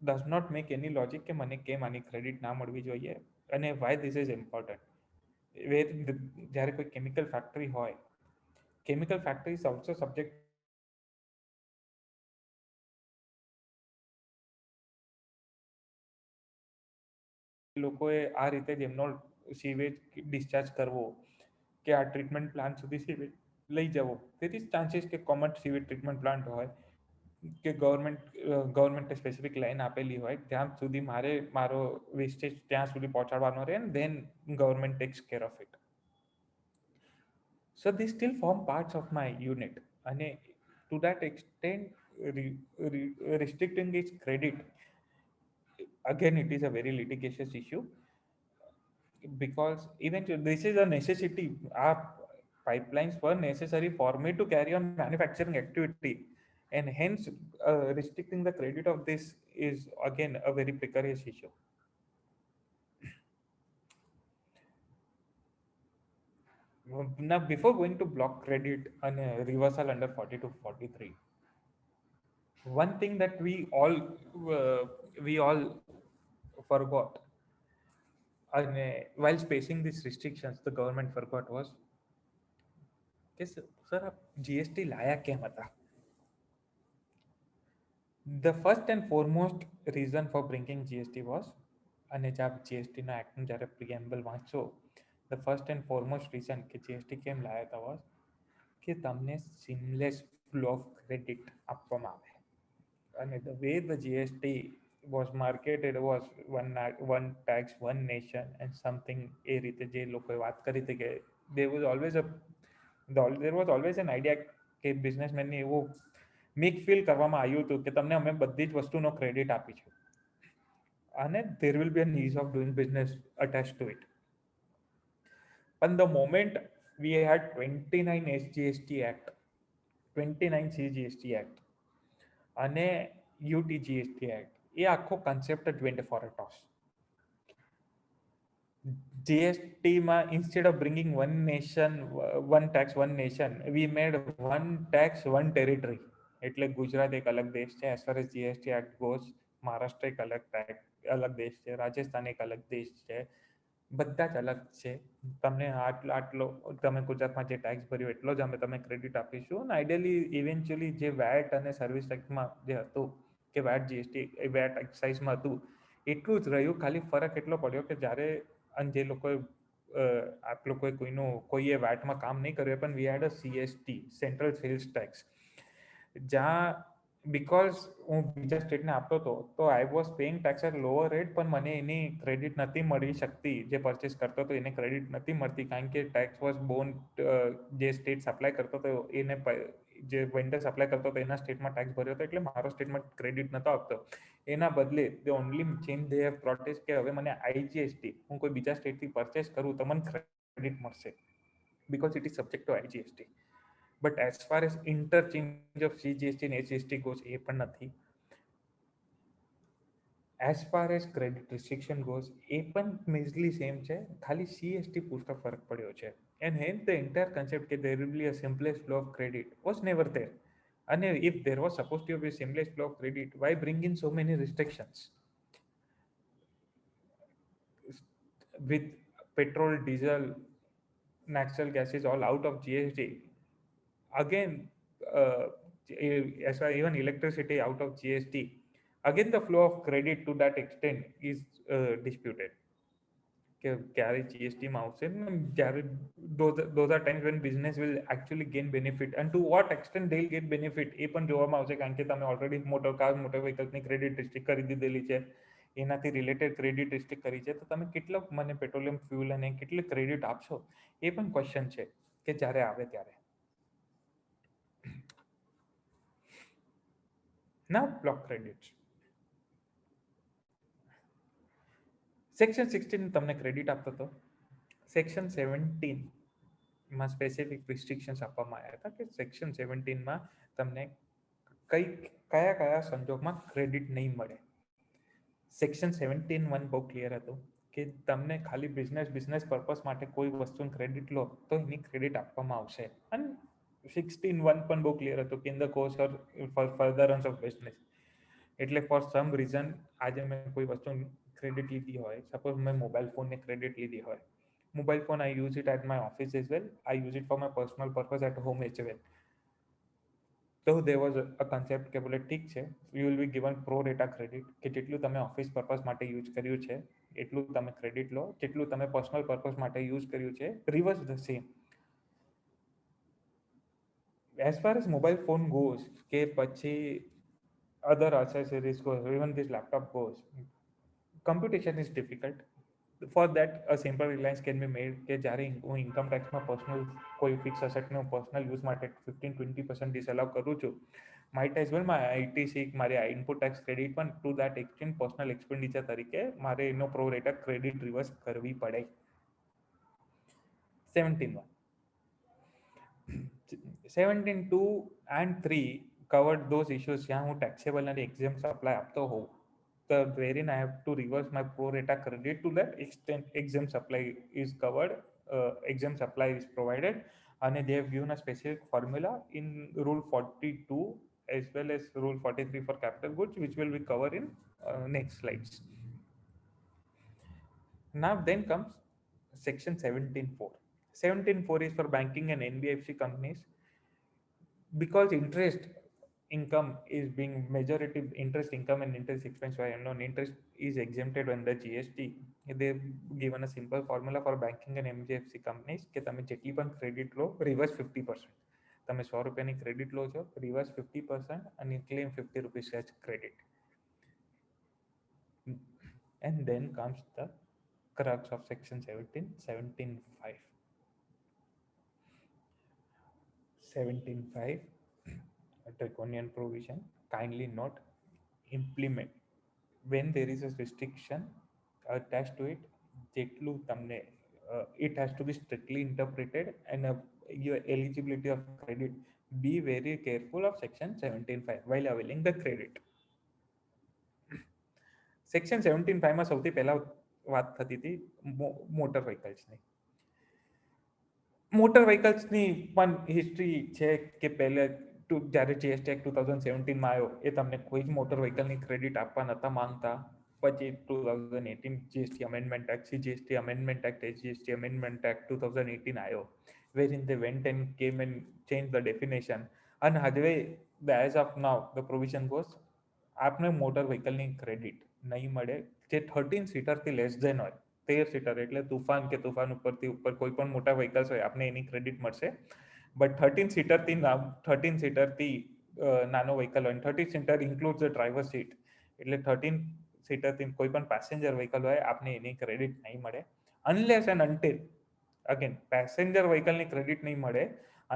does not make any logic કે મને કેમ આની ક્રેડિટ ના મળવી જોઈએ અને why this is important. જ્યારે કોઈ કેમિકલ ફેક્ટરી હોય, chemical factory is also subject લોકોએ આ રીતે જ એમનો સીવેજ ડિસ્ચાર્જ કરવો કે આ ટ્રીટમેન્ટ પ્લાન્ટ સુધી સીવેજ લઈ જવો. તેથી ચાન્સીસ કે કોમન સીવેજ ટ્રીટમેન્ટ પ્લાન્ટ હોય કે ગવર્મેન્ટે સ્પેસિફિક લાઈન આપેલી હોય ત્યાં સુધી મારો વેસ્ટેજ ત્યાં સુધી પહોંચાડવાનો રહે and then government takes care of it. So they still form parts of my unit અને to that extent restricting its credit, again it is a very litigious issue because eventually this is a necessity. Our pipelines were necessary for me to carry on manufacturing activity and hence restricting the credit of this is again a very precarious issue. Now before going to block credit and reversal under 42-43, one thing that we all forgot and while spacing these restrictions the government forgot was કે sir આપ GST લાયા કેમ હતા. The first and foremost reason for bringing GST was, અને જે આપ જીએસટીના એક્ટનું જ્યારે પ્રિએમ્બલ વાંચો, the first and foremost reason કે જીએસટી કેમ લાયા હતા was કે તમને seamless flow of credit આપવામાં આવે. અને the way the GST was marketed was one tax, one nation and something એ રીતે જે લોકોએ વાત કરી હતી કે there was always an idea કે બિઝનેસમેનને એવું મેક ફીલ કરવામાં આવ્યું હતું કે તમને અમે બધી જ વસ્તુનો ક્રેડિટ આપી છે. and there will be an ease of doing business attached to it. But the moment we had 29 SGST Act, 29 CGST Act અને UTGST Act, એ આખો concept જ went for a toss. GST instead of bringing one nation, one tax, one nation, we made one tax, one territory. એટલે ગુજરાત એક અલગ દેશ છે. As far as GST Act goes, Maharashtra એક અલગ દેશ છે, રાજસ્થાન એક અલગ દેશ છે, બધા જ અલગ છે. તમને આટલો તમે ગુજરાતમાં જે ટેક્સ ભર્યો એટલો જ અમે તમે ક્રેડિટ આપીશું. અને આઈડિયલી ઇવેન્ચ્યુઅલી જે વેટ અને સર્વિસ ટેક્સમાં જે હતું કે વેટ જીએસટી વેટ એક્સાઇઝમાં હતું એટલું જ રહ્યું. ખાલી ફરક એટલો પડ્યો કે જ્યારે અને જે લોકોએ આપ લોકોએ કોઈએ વેટમાં કામ નહીં કર્યું પણ we had a CST, central sales tax, જ્યાં બિકોઝ હું બીજા સ્ટેટને આપતો હતો તો I was paying tax at lower rate, પણ મને એની ક્રેડિટ નથી મળી શકતી. જે પરચેસ કરતો હતો એને ક્રેડિટ નથી મળતી કારણ કે ટેક્સ વોઝ બોન જે સ્ટેટ સપ્લાય કરતો હતો એને જે વેન્ડર સપ્લાય કરતો હતો એના સ્ટેટમાં ટેક્સ ભર્યો હતો એટલે મારો સ્ટેટમાં ક્રેડિટ નહોતો આપતો. એના બદલે the only change they have brought is કે હવે મને IGST હું કોઈ બીજા સ્ટેટથી પરચેસ કરું તો મને ક્રેડિટ મળશે because it is subject to IGST. But as far as interchange of CGST and SGST goes, એ પણ નથી. As far as credit restriction goes, એ પણ મેજરલી સેમ છે, ખાલી CST પૂરતો ફરક પડ્યો છે. And hence the entire concept that there will be a simplest flow of credit was never there. And if there was supposed to be a simplest flow of credit, why bring in so many restrictions? With petrol, diesel, natural gas is all out of GST. Again, as far even electricity out of GST, again the flow of credit to that extent is disputed. ક્યારે જીએસટીમાં આવશે ને જ્યારે those are times when business will actually gain benefit and to what extent they'll get benefit એ પણ જોવામાં આવશે કારણ કે તમે ઓલરેડી મોટર વ્હીકલ્સની ક્રેડિટ રિસ્ટ્રિક્ટ કરી દીધેલી છે, એનાથી રિલેટેડ ક્રેડિટ રિસ્ટ્રિક્ટ કરી છે, તો તમે કેટલો મને પેટ્રોલિયમ ફ્યુલ અને કેટલી ક્રેડિટ આપશો એ પણ ક્વેશ્ચન છે કે જ્યારે આવે ત્યારે. Now block credits. સેક્શન 16 તમને ક્રેડિટ આપતો હતો. સેક્શન 17માં સ્પેસિફિક રિસ્ટ્રિક્શન્સ આપવામાં આવ્યા હતા કે સેક્શન 17માં તમને કયા સંજોગમાં ક્રેડિટ નહીં મળે. સેક્શન 17(1) બહુ ક્લિયર હતું કે તમને ખાલી બિઝનેસ પર્પસ માટે કોઈ વસ્તુનું ક્રેડિટ લો તો એની ક્રેડિટ આપવામાં આવશે. અને 16(1) પણ બહુ ક્લિયર હતું કે in the course or furtherance of business. એટલે ફોર સમ રીઝન આજે મેં કોઈ વસ્તુ ક્રેડિટ લીધી હોય, સપોઝ મેં મોબાઈલ ફોનને ક્રેડિટ લીધી હોય, mobile phone I use it at my office as well, I use it for my personal purpose at home as well. તો there was a concept કે બોલે ઠીક છે, you will be given pro rata credit કે જેટલું તમે office purpose માટે use કર્યું છે એટલું તમે ક્રેડિટ લો, જેટલું તમે પર્સનલ પર્પઝ માટે યુઝ કર્યું છે reverse the same. As far as mobile phone goes કે પછી other accessories goes, even this laptop goes, computation is difficult. For that a simple reliance can be made કે જ્યારે હું ઇન્કમ ટેક્સમાં પર્સનલ કોઈ fix અસેટને હું personal use માટે 15-20% ડિસઅલાઉ કરું છું, માઇટ એઝ વેલ મારી ITC મારી ઇનપુટ ટેક્સ ક્રેડિટ પણ two that extent personal expenditure તરીકે મારે એનો પ્રો રેટા ક્રેડિટ રિવર્સ કરવી પડે. 17(1). 17(2) and 3 covered those issues જ્યાં હું taxable અને exempt supply આપતો હોઉં, wherein I have to reverse my pro rata credit to that extent exempt supply is covered, exempt supply is provided, and they have given a specific formula in Rule 42 as well as Rule 43 for capital goods, which will be covered in next slides. Now then comes section 17(4). 17(4) is for banking and NBFC companies. Because interest income is being majority interest income and interest expense by unknown interest is exempted under GST, they've given a simple formula for banking and NBFC companies કે તમે જેટલી પણ credit લો reverse 50%. તમે 100 રૂપિયાની credit લો છો reverse 50% અને claim 50 rupees as credit. And then comes the crux of section 17(5). 17(5), a draconian provision, kindly not implement when there is a restriction attached to it, જેટલું તમને it has to be strictly interpreted, and your eligibility of credit, be very careful of section 17(5) while availing the credit. Section 17(5) માં સૌથી પહેલા વાત થતી હતી motor વ્હીકલ્સની. Motor વ્હીકલ્સની પણ history છે કે પહેલે જ્યારે જીએસટી એક્ટ 2017માં આવ્યો એ તમને કોઈ જ મોટર વ્હીકલની ક્રેડિટ આપવા નતા માંગતા. પછી 2018 GST amendment act, CGST amendment act, GST amendment act 2018 આવ્યો, wherein they went and came and changed the definition. And હવે as of now the provision goes, આપને મોટર વ્હીકલની ક્રેડિટ નહીં મળે જે 13 સીટરથી લેસ ધેન હોય. 13 સીટર એટલે તુફાન કે તુફાન ઉપરથી ઉપર કોઈ પણ મોટા વ્હીકલ્સ હોય આપને એની ક્રેડિટ મળશે. બટ 13 સીટરથી નાનો વ્હીકલ હોય, 13 seater include the driver seat, એટલે 13 સીટરથી કોઈ પણ પેસેન્જર વ્હીકલ હોય આપને એની ક્રેડિટ નહીં મળે unless and until, again passenger વ્હીકલની ક્રેડિટ નહીં મળે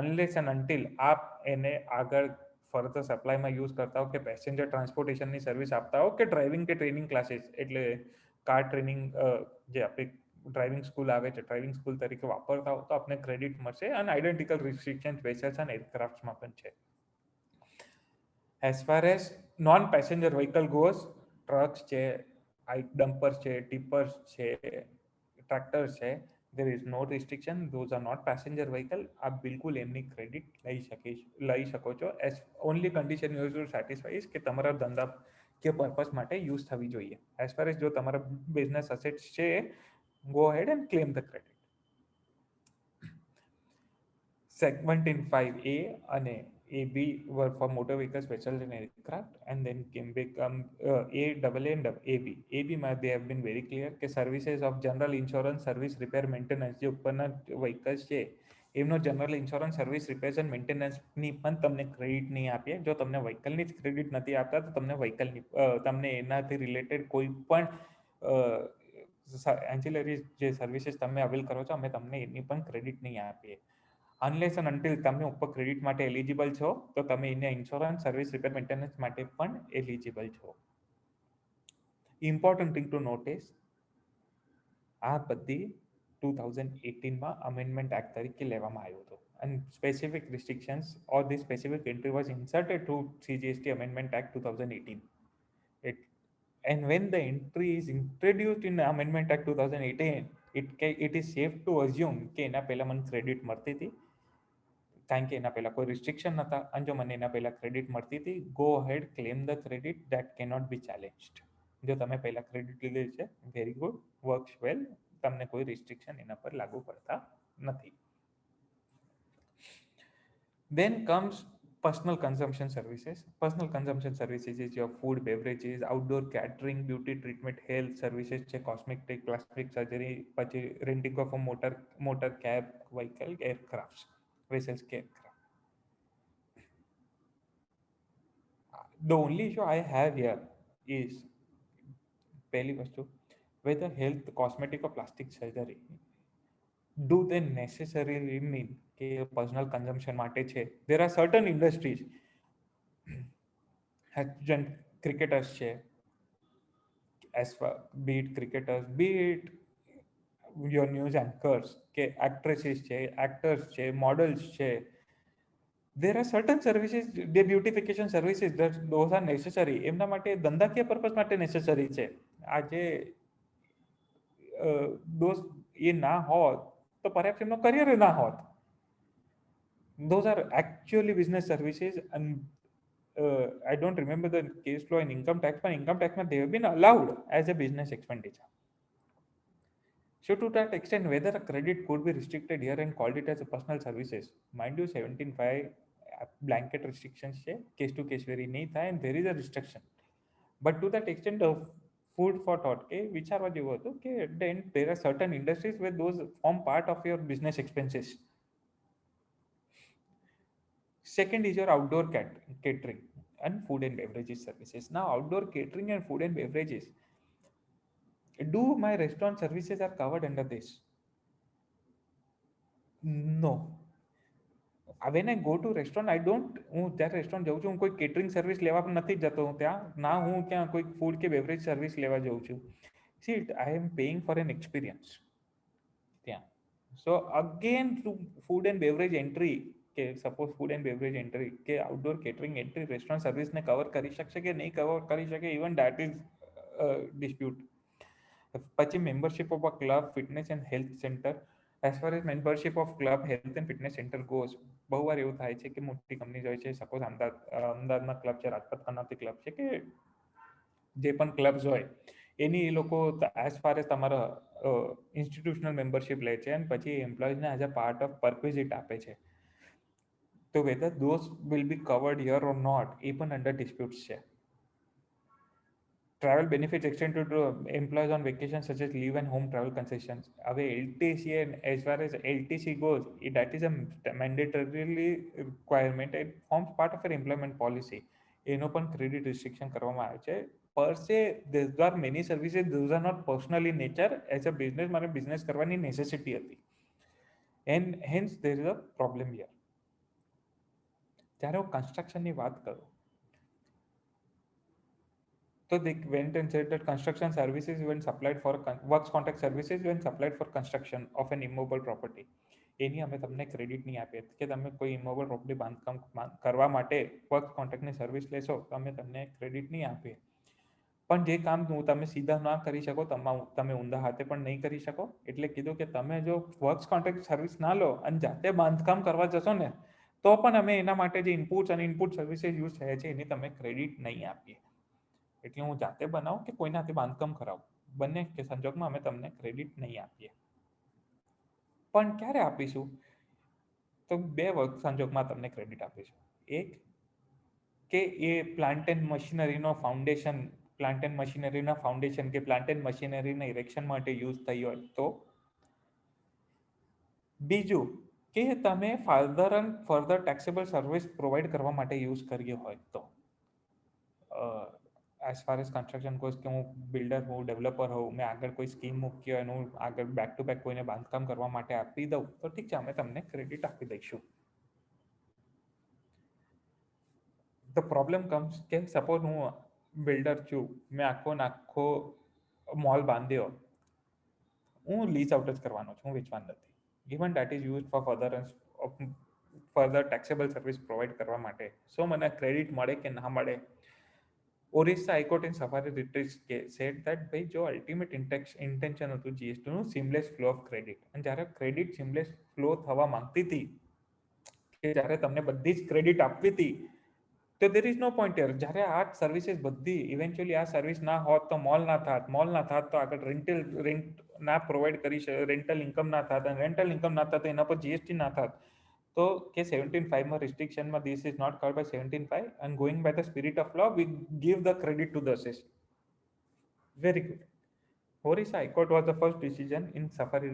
અનલેસ એન્ડ અન્ટિલ આપ એને આગળ ફર્ધર સપ્લાયમાં યુઝ કરતા હો, કે પેસેન્જર ટ્રાન્સપોર્ટેશનની સર્વિસ આપતા હો, કે ડ્રાઇવિંગ કે ટ્રેનિંગ ક્લાસીસ એટલે કાર ટ્રેનિંગ જે આપણી ડ્રાઇવિંગ સ્કૂલ આવે છે ડ્રાઇવિંગ સ્કૂલ તરીકે વાપરતા હો તો આપને ક્રેડિટ મળશે. અને આઇડેન્ટિકલ રિસ્ટ્રિક્શન વેસલ્સ અને એરક્રાફ્ટ્સમાં પણ છે. As far as non passenger vehicle goes, trucks છે, ડમ્પર્સ છે, ટિપર્સ છે, ટ્રેક્ટર્સ છે, there is no restriction, those are not passenger vehicle. આપ બિલકુલ એમની ક્રેડિટ લઈ શકો છો. As only condition you to satisfy is કે તમારા ધંધા કે પર્પસ માટે યુઝ થવી જોઈએ. એઝ ફાર એઝ જો તમારા બિઝનેસ અસેટ્સ છે, go ahead and claim the credit. 17(5)(a) અને AB were for motor vehicles, vessels and aircraft, and then become A and AB. AB માં they have been very clear કે services of general insurance, service, repair, maintenance જે ઉપરના vehicles છે એમનો general insurance, service, repairs and મેન્ટેનન્સની પણ તમને credit નહીં આપીએ. જો તમને વ્હીકલની જ ક્રેડિટ નથી આપતા તો તમને એનાથી રિલેટેડ કોઈ પણ એન્સિલરી જે સર્વિસીસ તમે અવેલ કરો છો અમે તમને એની પણ ક્રેડિટ નહીં આપીએ. અનલેસ એન્ડ અન્ટિલ તમે ઉપર ક્રેડિટ માટે એલિજિબલ છો તો તમે એના ઇન્સ્યોરન્સ, સર્વિસ, રિપેર, મેન્ટેનન્સ માટે પણ એલિજિબલ છો. ઇમ્પોર્ટન્ટ થિંગ ટુ નોટિસ, આ બધી 2018માં અમેન્ડમેન્ટ એક્ટ તરીકે લેવામાં આવ્યું હતું. And specific restrictions or the specific entry was inserted to CGST Amendment Act 2018. And when the entry is introduced in Amendment Act 2018, it is safe to assume કે એના પહેલા મને ક્રેડિટ મળતી હતી કારણ કે એના પહેલા કોઈ રિસ્ટ્રિક્શન નતા. અને જો મને એના પહેલા ક્રેડિટ મળતી હતી, go ahead claim the credit, that cannot be challenged. જો તમે પહેલા ક્રેડિટ લીધેલી છે, વેરી ગુડ, વર્ક્સ વેલ, તમને કોઈ રિસ્ટ્રિક્શન એના પર લાગુ પડતા નથી. Then comes personal consumption services. Personal consumption services is your food, beverages, outdoor catering, beauty treatment, health services છે, cosmetic, plastic surgery, પછી renting of a motor cab, vehicle, aircrafts, vessels કે aircraft. The only issue I have here is પહેલી વસ્તુ, whether health, cosmetic or plastic surgery, do they necessarily mean કે personal consumption માટે છે? There are certain industries, cricketers છે, as far be it cricketers, be it your news anchors, કે actresses છે, actors છે, models છે, there are certain services, the beautification services, that those are necessary. એમના માટે ધંધાકીય પર્પસ માટે નેસેસરી છે. આજે દોસ્ત એ ના હોત તો perhaps એમનો કરિયર ના હોત. Those are actually business services, and I don't remember the case law in income tax, but income tax they have been allowed as a business expenditure. So to that extent, whether a credit could be restricted here and called it as a personal services, mind you, 17(5) blanket restrictions છે, case to case vary નહીં થાય, and there is a restriction. But to that extent of food for thought કે વિચારવા જેવું હતું કે then there are certain industries where those form part of your business expenses. Second is your outdoor catering and food and beverages services. Now outdoor catering and food and beverages, do my restaurant services are covered under this? No. When I go to restaurant I don't, હું જ્યારે restaurant જાઉં છું હું કોઈ catering service લેવા પણ નથી જતો હું ત્યાં, ના હું ત્યાં કોઈ ફૂડ કે બેવરેજ સર્વિસ લેવા જાઉં છું. See it I am paying for an experience ત્યાં. So again food and beverage entry, કે suppose food and beverage entry કે આઉટડોર કેટરિંગ એન્ટ્રી રેસ્ટોરન્ટ સર્વિસને કવર કરી શકશે કે નહીં કવર કરી શકે, ઇવન દેટ ઇઝ ડિસ્પ્યુટ. પછી membership of a club, fitness and health centre. As far as membership of club, health and fitness centre goes, બહુ વાર એવું થાય છે કે મોટી કંપનીઝ હોય છે, સપોઝ અમદાવાદમાં ક્લબ છે, રાજપથ ખાનાવતી ક્લબ છે, કે જે પણ ક્લબ્સ હોય એની એ લોકો એઝ ફાર એઝ તમારા ઇન્સ્ટિટ્યુશનલ મેમ્બરશિપ લે છે અને પછી એમ્પ્લોઈઝને as a part of perquisite આપે છે. તો whether those will be covered here or not એ પણ અંડર ડિસ્પ્યુટ્સ છે. Travel benefits extended to employees on vacation such as leave and home travel concessions. હવે LTC and as far as LTC goes, that is a mandatorily requirement. It forms part of an employment policy. એનો પણ credit restriction કરવામાં આવે છે. પર સે there are many services those are not personal in nature. As a business મારે business કરવાની necessity હતી and hence there is a problem here. જ્યારે હું કન્સ્ટ્રક્શનની વાત કરું so they went and said that construction services when supplied for works contract services when supplied for construction of an immobile property. એની અમે તમને credit નહીં આપીએ કે તમે કોઈ ઇમોબલ પ્રોપર્ટી બાંધકામ કરવા માટે વર્ક કોન્ટ્રાક્ટની સર્વિસ લેશો તો અમે તમને ક્રેડિટ નહીં આપીએ. પણ જે કામ તમે સીધા ના કરી શકો તમે ઊંધા હાથે પણ નહીં કરી શકો. એટલે કીધું કે તમે જો વર્ક્સ કોન્ટ્રાક્ટ સર્વિસ ના લો અને જાતે બાંધકામ કરવા જશો ને તો પણ અમે એના માટે જે ઇનપુટ્સ અને ઇનપુટ સર્વિસીસ યુઝ થયા છે એની તમે ક્રેડિટ નહીં આપીએ. એટલે હું જાતે બનાવું કે કોઈનાથી બાંધકામ કરાવું, બંને કે સંજોગમાં અમે તમને ક્રેડિટ નહીં આપીએ. પણ ક્યારે આપીશું? તો બે સંજોગમાં તમને ક્રેડિટ આપીશું. એક કે એ પ્લાન્ટ એન્ડ મશીનરીનો ફાઉન્ડેશન કે પ્લાન્ટ એન્ડ મશીનરીના ઇરેક્શન માટે યુઝ થઈ હોય તો. બીજું કે તમે ફર્ધર ટેક્સેબલ સર્વિસ પ્રોવાઈડ કરવા માટે યુઝ કર્યો હોય તો. As far as construction course કે હું બિલ્ડર હોઉં, ડેવલપર હોઉં, મેં આગળ કોઈ સ્કીમ મૂકી હોય અને હું આગળ બેક ટુ બેક કોઈને બાંધકામ કરવા માટે આપી દઉં તો ઠીક છે, અમે તમને ક્રેડિટ આપી દઈશું. ધ પ્રોબ્લેમ કમ્સ કે સપોઝ હું બિલ્ડર છું, મેં આખો મોલ બાંધ્યો, હું લીઝ આઉટ જ કરવાનો છું, હું વેચવાનો નથી. Even that is use for further taxable service provide કરવા માટે. સો મને ક્રેડિટ મળે કે ના મળે? Orissa high court in Safari Retreats said that ભાઈ જો અલ્ટિમેટ ઇન્ટેન્શન હતું જીએસટીનું સિમલેસ ફ્લો ઓફ ક્રેડિટ, અને જ્યારે ક્રેડિટ સિમલેસ ફ્લો થવા માંગતી હતી કે જ્યારે તમને બધી જ ક્રેડિટ આપવી હતી તો there is no point here. જ્યારે આ સર્વિસીસ બધી ઇવેન્ચ્યુઅલી આ સર્વિસ ના હોત તો મોલ ના થાત તો આગળ રેન્ટ ના પ્રોવાઈડ કરી શકે, રેન્ટલ ઇન્કમ ના થાત, અને રેન્ટલ ઇન્કમ ના થાત એના પર જીએસટી ના થાત. તો કે 17.5 માં રિસ્ટ્રિક્શનમાં this is not covered by 17.5 and going by the spirit of law we give the credit to the assessee. Very good. Orissa High Court was the first decision in Safari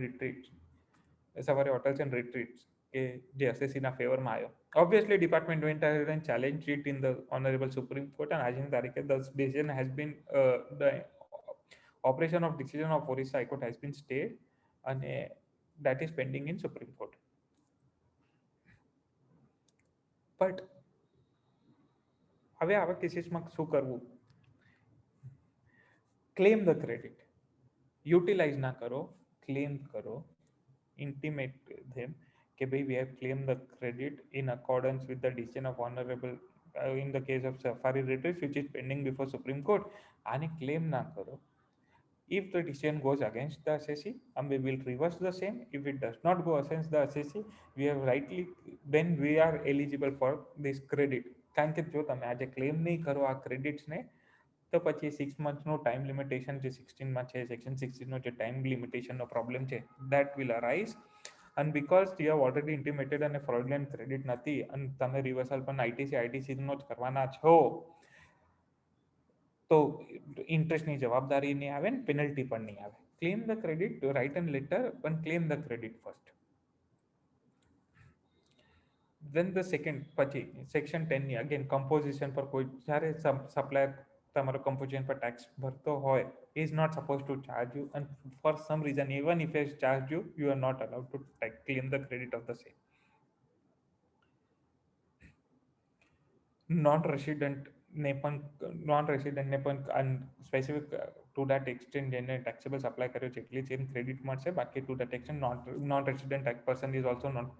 hotels and retreats કે જે એસએસસીના ફેવરમાં આવ્યો. Obviously department went ahead and challenged it in the honorable Supreme Court and આજની તારીખે the decision has been the operation of decision of Orissa High Court has been stayed and that is pending in Supreme Court. But હવે આવા કેસીસમાં શું કરવું? Claim the credit, utilise ના કરો, claim કરો, intimate them કે ભાઈ we have claimed the credit in accordance with the decision of honorable in the case of Safari Retreats which is pending before Supreme Court. આને claim ના કરો. If the decision goes against the assessee, we will reverse the same. If it does not go against the assessee, then we are eligible for this credit. કારણ કે જો તમે આજે claim નહીં કરો આ ક્રેડિટ્સને તો પછી 6 monthsનો ટાઈમ લિમિટેશન જે 16માં છે, સેક્શન 16નો જે ટાઈમ લિમિટેશનનો પ્રોબ્લેમ છે that will arise. and because you have already intimated અને fraudulent ક્રેડિટ નથી અને તમે રિવર્સલ પણ આઈટીસીનો જ કરવાના છો તો ઇન્ટરેસ્ટની જવાબદારી નહીં આવે ને પેનલ્ટી પણ નહીં આવે. Claim the credit, right and later પણ claim the credit first. then the second પછી સેક્શન 10 ની અગેન કમ્પોઝિશન પર કોઈ જ્યારે સપ્લાયર તમારો કમ્પોઝિશન પર ટેક્સ ભરતો હોય is not supposed to charge you and for some reason even if it charged you, you are not allowed to claim the credit of the same. Non રેસિડન્ટને પણ specific to that extent જેને taxable supply કર્યો છે એટલી જ એમ credit મળશે. બાકી to that extent non resident person is also not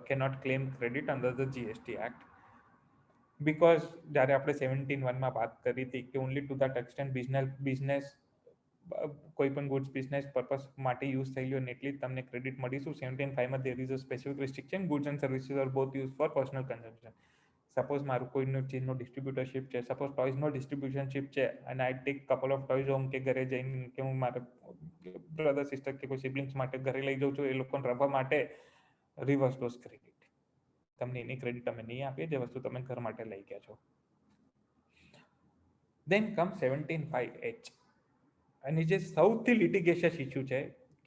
cannot claim credit under the GST act. Because જ્યારે આપણે 17(1) વાત કરી હતી કે only to that extent business કોઈ પણ ગુડ્સ બિઝનેસ પર્પસ માટે યુઝ થયેલી હોય એટલી જ તમને ક્રેડિટ મળીશું. 17(5) there is a specific restriction goods and services are both use for personal consumption. Suppose મારું કોઈનો ચીજનો ડિસ્ટ્રીબ્યુટરશીપ છે, સપોઝ ટોયઝનો ડિસ્ટ્રીબ્યુશનશીપ છે અને I take couple of toys home, કે ઘરે જઈને કે હું મારા બ્રધર સિસ્ટર કે કોઈ સિબ્લિંગ્સ માટે ઘરે લઈ જાઉં છું, એ લોકોને રમવા માટે રિવર્સ ડોઝ ક્રેડિટ તમને એની ક્રેડિટ અમે નહીં આપીએ જે વસ્તુ તમે ઘર માટે લઈ ગયા છો. દેન કમ 17(5)(h) અને જે સૌથી લિટિગેશિયસ ઇસ્યુ છે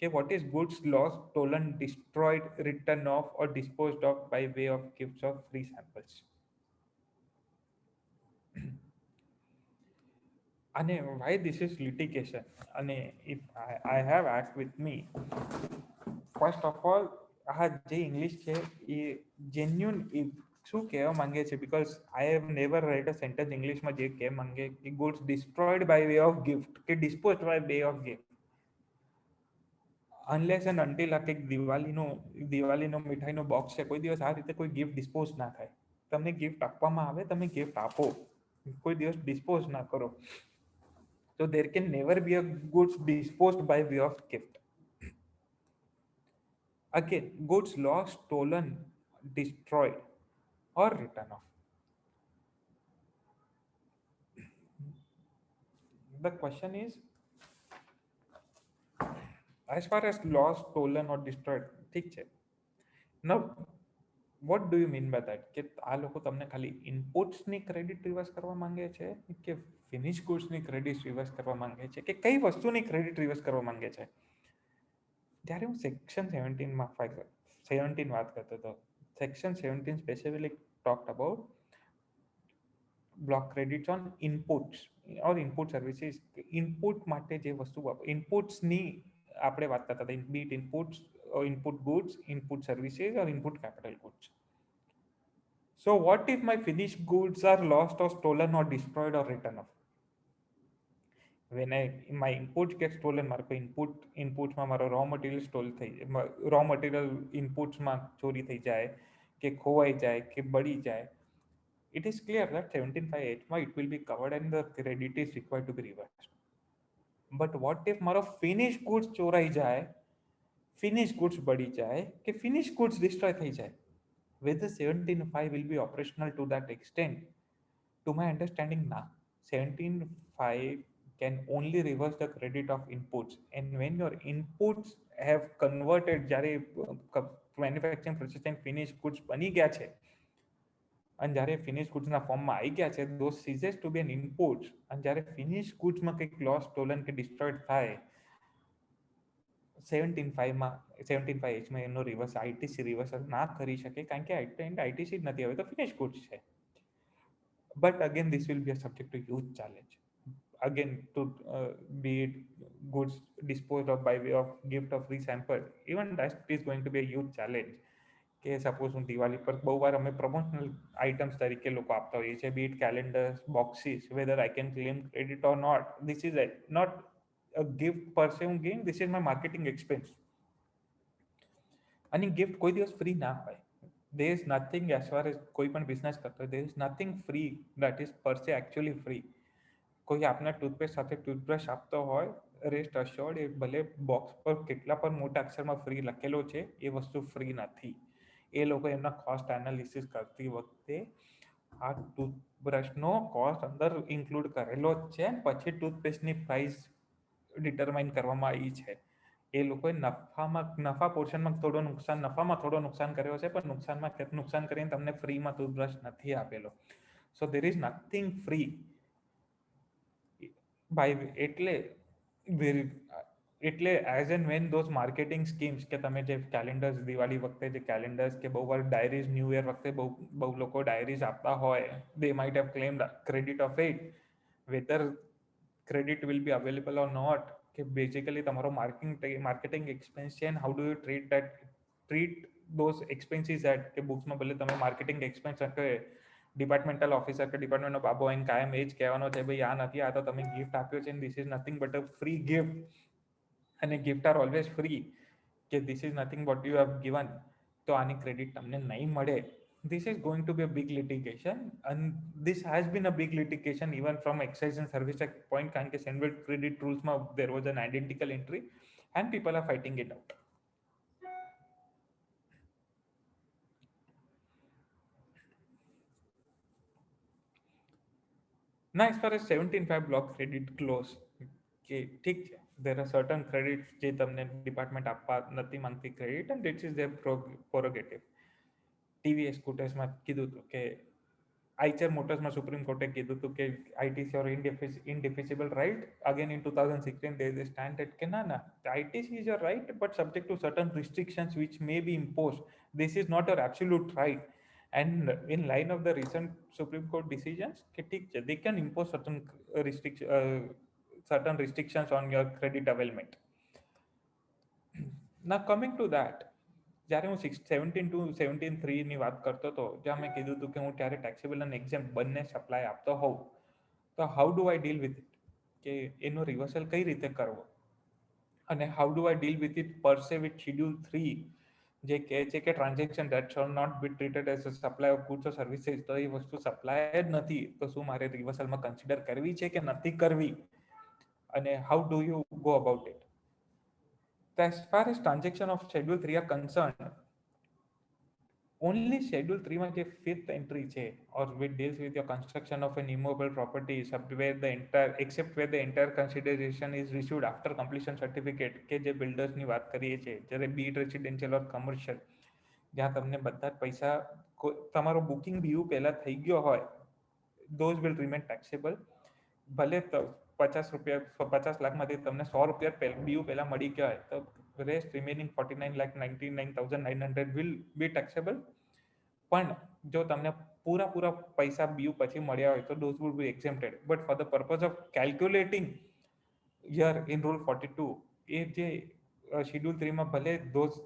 કે what is goods lost, stolen, destroyed, return of or disposed of by way of gifts of free samples. અને why this is litigation? અને if I have asked with me, first of all, આ જે English છે એ genuine શું કહેવા માંગે છે, because I have never read a sentence ઇંગ્લિશમાં જે કહેવા માંગે કે goods destroyed by way of gift કે disposed by way of gift. Unless and until આ કંઈક દિવાળીનો મીઠાઈનો બોક્સ છે, કોઈ દિવસ આ રીતે કોઈ ગિફ્ટ ડિસ્પોઝ ના થાય. તમને ગિફ્ટ આપવામાં આવે, તમે ગિફ્ટ આપો, કોઈ દિવસ ડિસ્પોઝ ના કરો. So there can never be a goods disposed by way of gift. Again, goods lost, stolen, destroyed, or written off. The question is, as far as lost, stolen, or destroyed, ઠીક છે. Now, what do you mean by that? કે આ લોકો તમને ખાલી ઇનપુટ્સની credit reverse કરવા માંગે છે કે ફિનિશ ગુડ્સની ક્રેડિટ રિવર્સ કરવા માંગે છે કે કઈ વસ્તુની ક્રેડિટ રિવર્સ કરવા માંગે છે? જ્યારે હું સેક્શન 17 વાત કરતો હતો, section 17 specifically talked about block credits on inputs or input services. Input માટે જે વસ્તુ ઇનપુટ્સની આપણે વાત કરતા હતા, be it inputs, input goods, input services or input capital goods. So what if my finished goods are lost or stolen or destroyed or written off? When my inputs get stolen, મારો કોઈ ઇનપુટ્સમાં મારો રો મટીરિયલ ઇનપુટ્સમાં ચોરી થઈ જાય કે ખોવાઈ જાય કે બળી જાય, it is clear that 17(5)(h) it will be covered and the credit is required to be reversed. But what if મારો finished goods ચોરાઈ જાય, finished goods બળી જાય કે finished goods destroy થઈ જાય? Whether 17(5) will be operational to that extent? To my understanding, nah. 17(5) can only reverse the credit of inputs, and when your inputs have converted, જ્યારે manufacturing processing finish goods બની ગયા છે અને જ્યારે finish ગુડ્સના ફોર્મમાં આવી ગયા છે, those ceases to be an inputs, અને જ્યારે ફિનિશ ગુડ્સમાં કંઈક લોસ, સ્ટોલન કે ડિસ્ટ્રોયડ થાય, 17(5)(h) માં એનો રિવર્સ આઈટીસી રિવર્સલ ના કરી શકે, કારણ કે આઈટીસી જ નથી, હવે તો ફિનિશ ગુડ્સ છે. But again, this will be a subject to huge challenge. Again, to be it goods disposed of by way of gift of free sample, even that is going to be a huge challenge. કે suppose હું દિવાળી પર બહુ વાર અમે promotional items તરીકે લોકો આપતા હોઈએ છીએ, be it calendars, boxes, whether I can claim credit or not. This is not a gift per se હું giving, this is my marketing expense. અને ગિફ્ટ કોઈ દિવસ ફ્રી ના હોય. there is nothing, as far as કોઈ પણ business કરતો હોય, there is nothing free that is per se actually free. કોઈ આપના ટૂથપેસ્ટ સાથે ટૂથબ્રશ આપતો હોય, રેસ્ટ અશ્યોર્ડ, એ ભલે બોક્સ પર કેટલા પણ મોટા અક્ષરમાં ફ્રી લખેલો છે, એ વસ્તુ ફ્રી નથી. એ લોકો એમના કોસ્ટ એનાલિસિસ કરતી વખતે આ ટૂથબ્રશનો કોસ્ટ અંદર ઇન્ક્લુડ કરેલો જ છે, પછી ટૂથપેસ્ટની પ્રાઇસ ડિટરમાઇન કરવામાં આવી છે. એ લોકોએ નફા પોર્શનમાં નફામાં થોડો નુકસાન કર્યો છે, પણ નુકસાન કરીને તમને ફ્રીમાં ટૂથબ્રશ નથી આપેલો. સો દેર ઇઝ નથિંગ ફ્રી. એટલે as and when those marketing schemes, કે તમે જે કેલેન્ડર્સ, દિવાળી વખતે જે કેલેન્ડર્સ કે બહુ વાર ડાયરીઝ, ન્યૂ યર વખતે બહુ લોકો ડાયરીઝ આપતા હોય, they might have claimed credit of it. Whether credit will be available or not, કે બેઝિકલી તમારો માર્કેટિંગ એક્સપેન્સ છે, and how do you treat those expenses at, કે બુક્સમાં ભલે તમે માર્કેટિંગ એક્સપેન્સ રાખે, ડિપાર્ટમેન્ટલ ઓફિસર કે ડિપાર્ટમેન્ટનો બાબો આવીને કાયમ એ જ કહેવાનો છે ભાઈ આ નથી, આ તો તમે ગિફ્ટ આપ્યો છે, this is nothing but a free gift, અને ગિફ્ટ આર ઓલવેઝ ફ્રી, કે this is nothing what you have given, તો આની ક્રેડિટ તમને નહીં મળે. This is going to be a big litigation, and this has been a big litigation even from excise and service tax point, કારણ કે Sandwich credit rules માં there was an identical entry and people are fighting it out. Now as far as 17.5 block credit clause, કે ઠીક છે, there are certain credits જે તમને department આપવા નથી માંગતી credit, and this is their prerogative. TVS સ્કૂટર્સમાં કીધું હતું કે આઈચર મોટર્સમાં સુપ્રીમ કોર્ટે કીધું હતું કે ITC or indefeasible right, again in 2016 there is a standard કે ના ના, ITC is your right but subject to certain restrictions which may be imposed, this is not your absolute right, and in line of the recent Supreme Court decisions કે ઠીક છે, they can impose certain restrictions on your credit availment. Now coming to that, જ્યારે હું 17 to 17.3 ની વાત કરતો હતો, જ્યાં મેં કીધું હતું કે હું ત્યારે ટેક્સેબલ અને એક્ઝેમ્પ્ટ બંને સપ્લાય આપતો હોઉં, તો how do I deal with it, કે એનો રિવર્સલ કઈ રીતે કરવો, અને how do I deal with it per se with schedule 3, જે કહે છે કે transaction that shall not be treated as a supply of goods or services, તો એ વસ્તુ સપ્લાય જ નથી, તો શું મારે રિવર્સલમાં કન્સિડર કરવી છે કે નથી કરવી, અને how do you go about it. As far as transaction of Schedule 3 are concerned, only Schedule 3 માં જે fifth entry છે, or which deals with your construction of an immovable property, except where the entire consideration is received after completion certificate, કે જે બિલ્ડર્સની વાત કરીએ છીએ, જ્યારે be it residential or commercial, જ્યાં તમને બધા જ પૈસા, તમારો બુકિંગ બીયુ પહેલા થઈ ગયો હોય, those will remain taxable. ભલે 50 લાખમાંથી તમને 100 રૂપિયા બીયુ પહેલા મળી ગયા હોય, તો rest remaining 49,99,900 will be taxable. પણ જો તમને પૂરા પૈસા બીયુ પછી મળ્યા હોય, તો those would be exempted. But for the purpose of calculating here in rule 42, એ જે schedule 3 માં ભલે those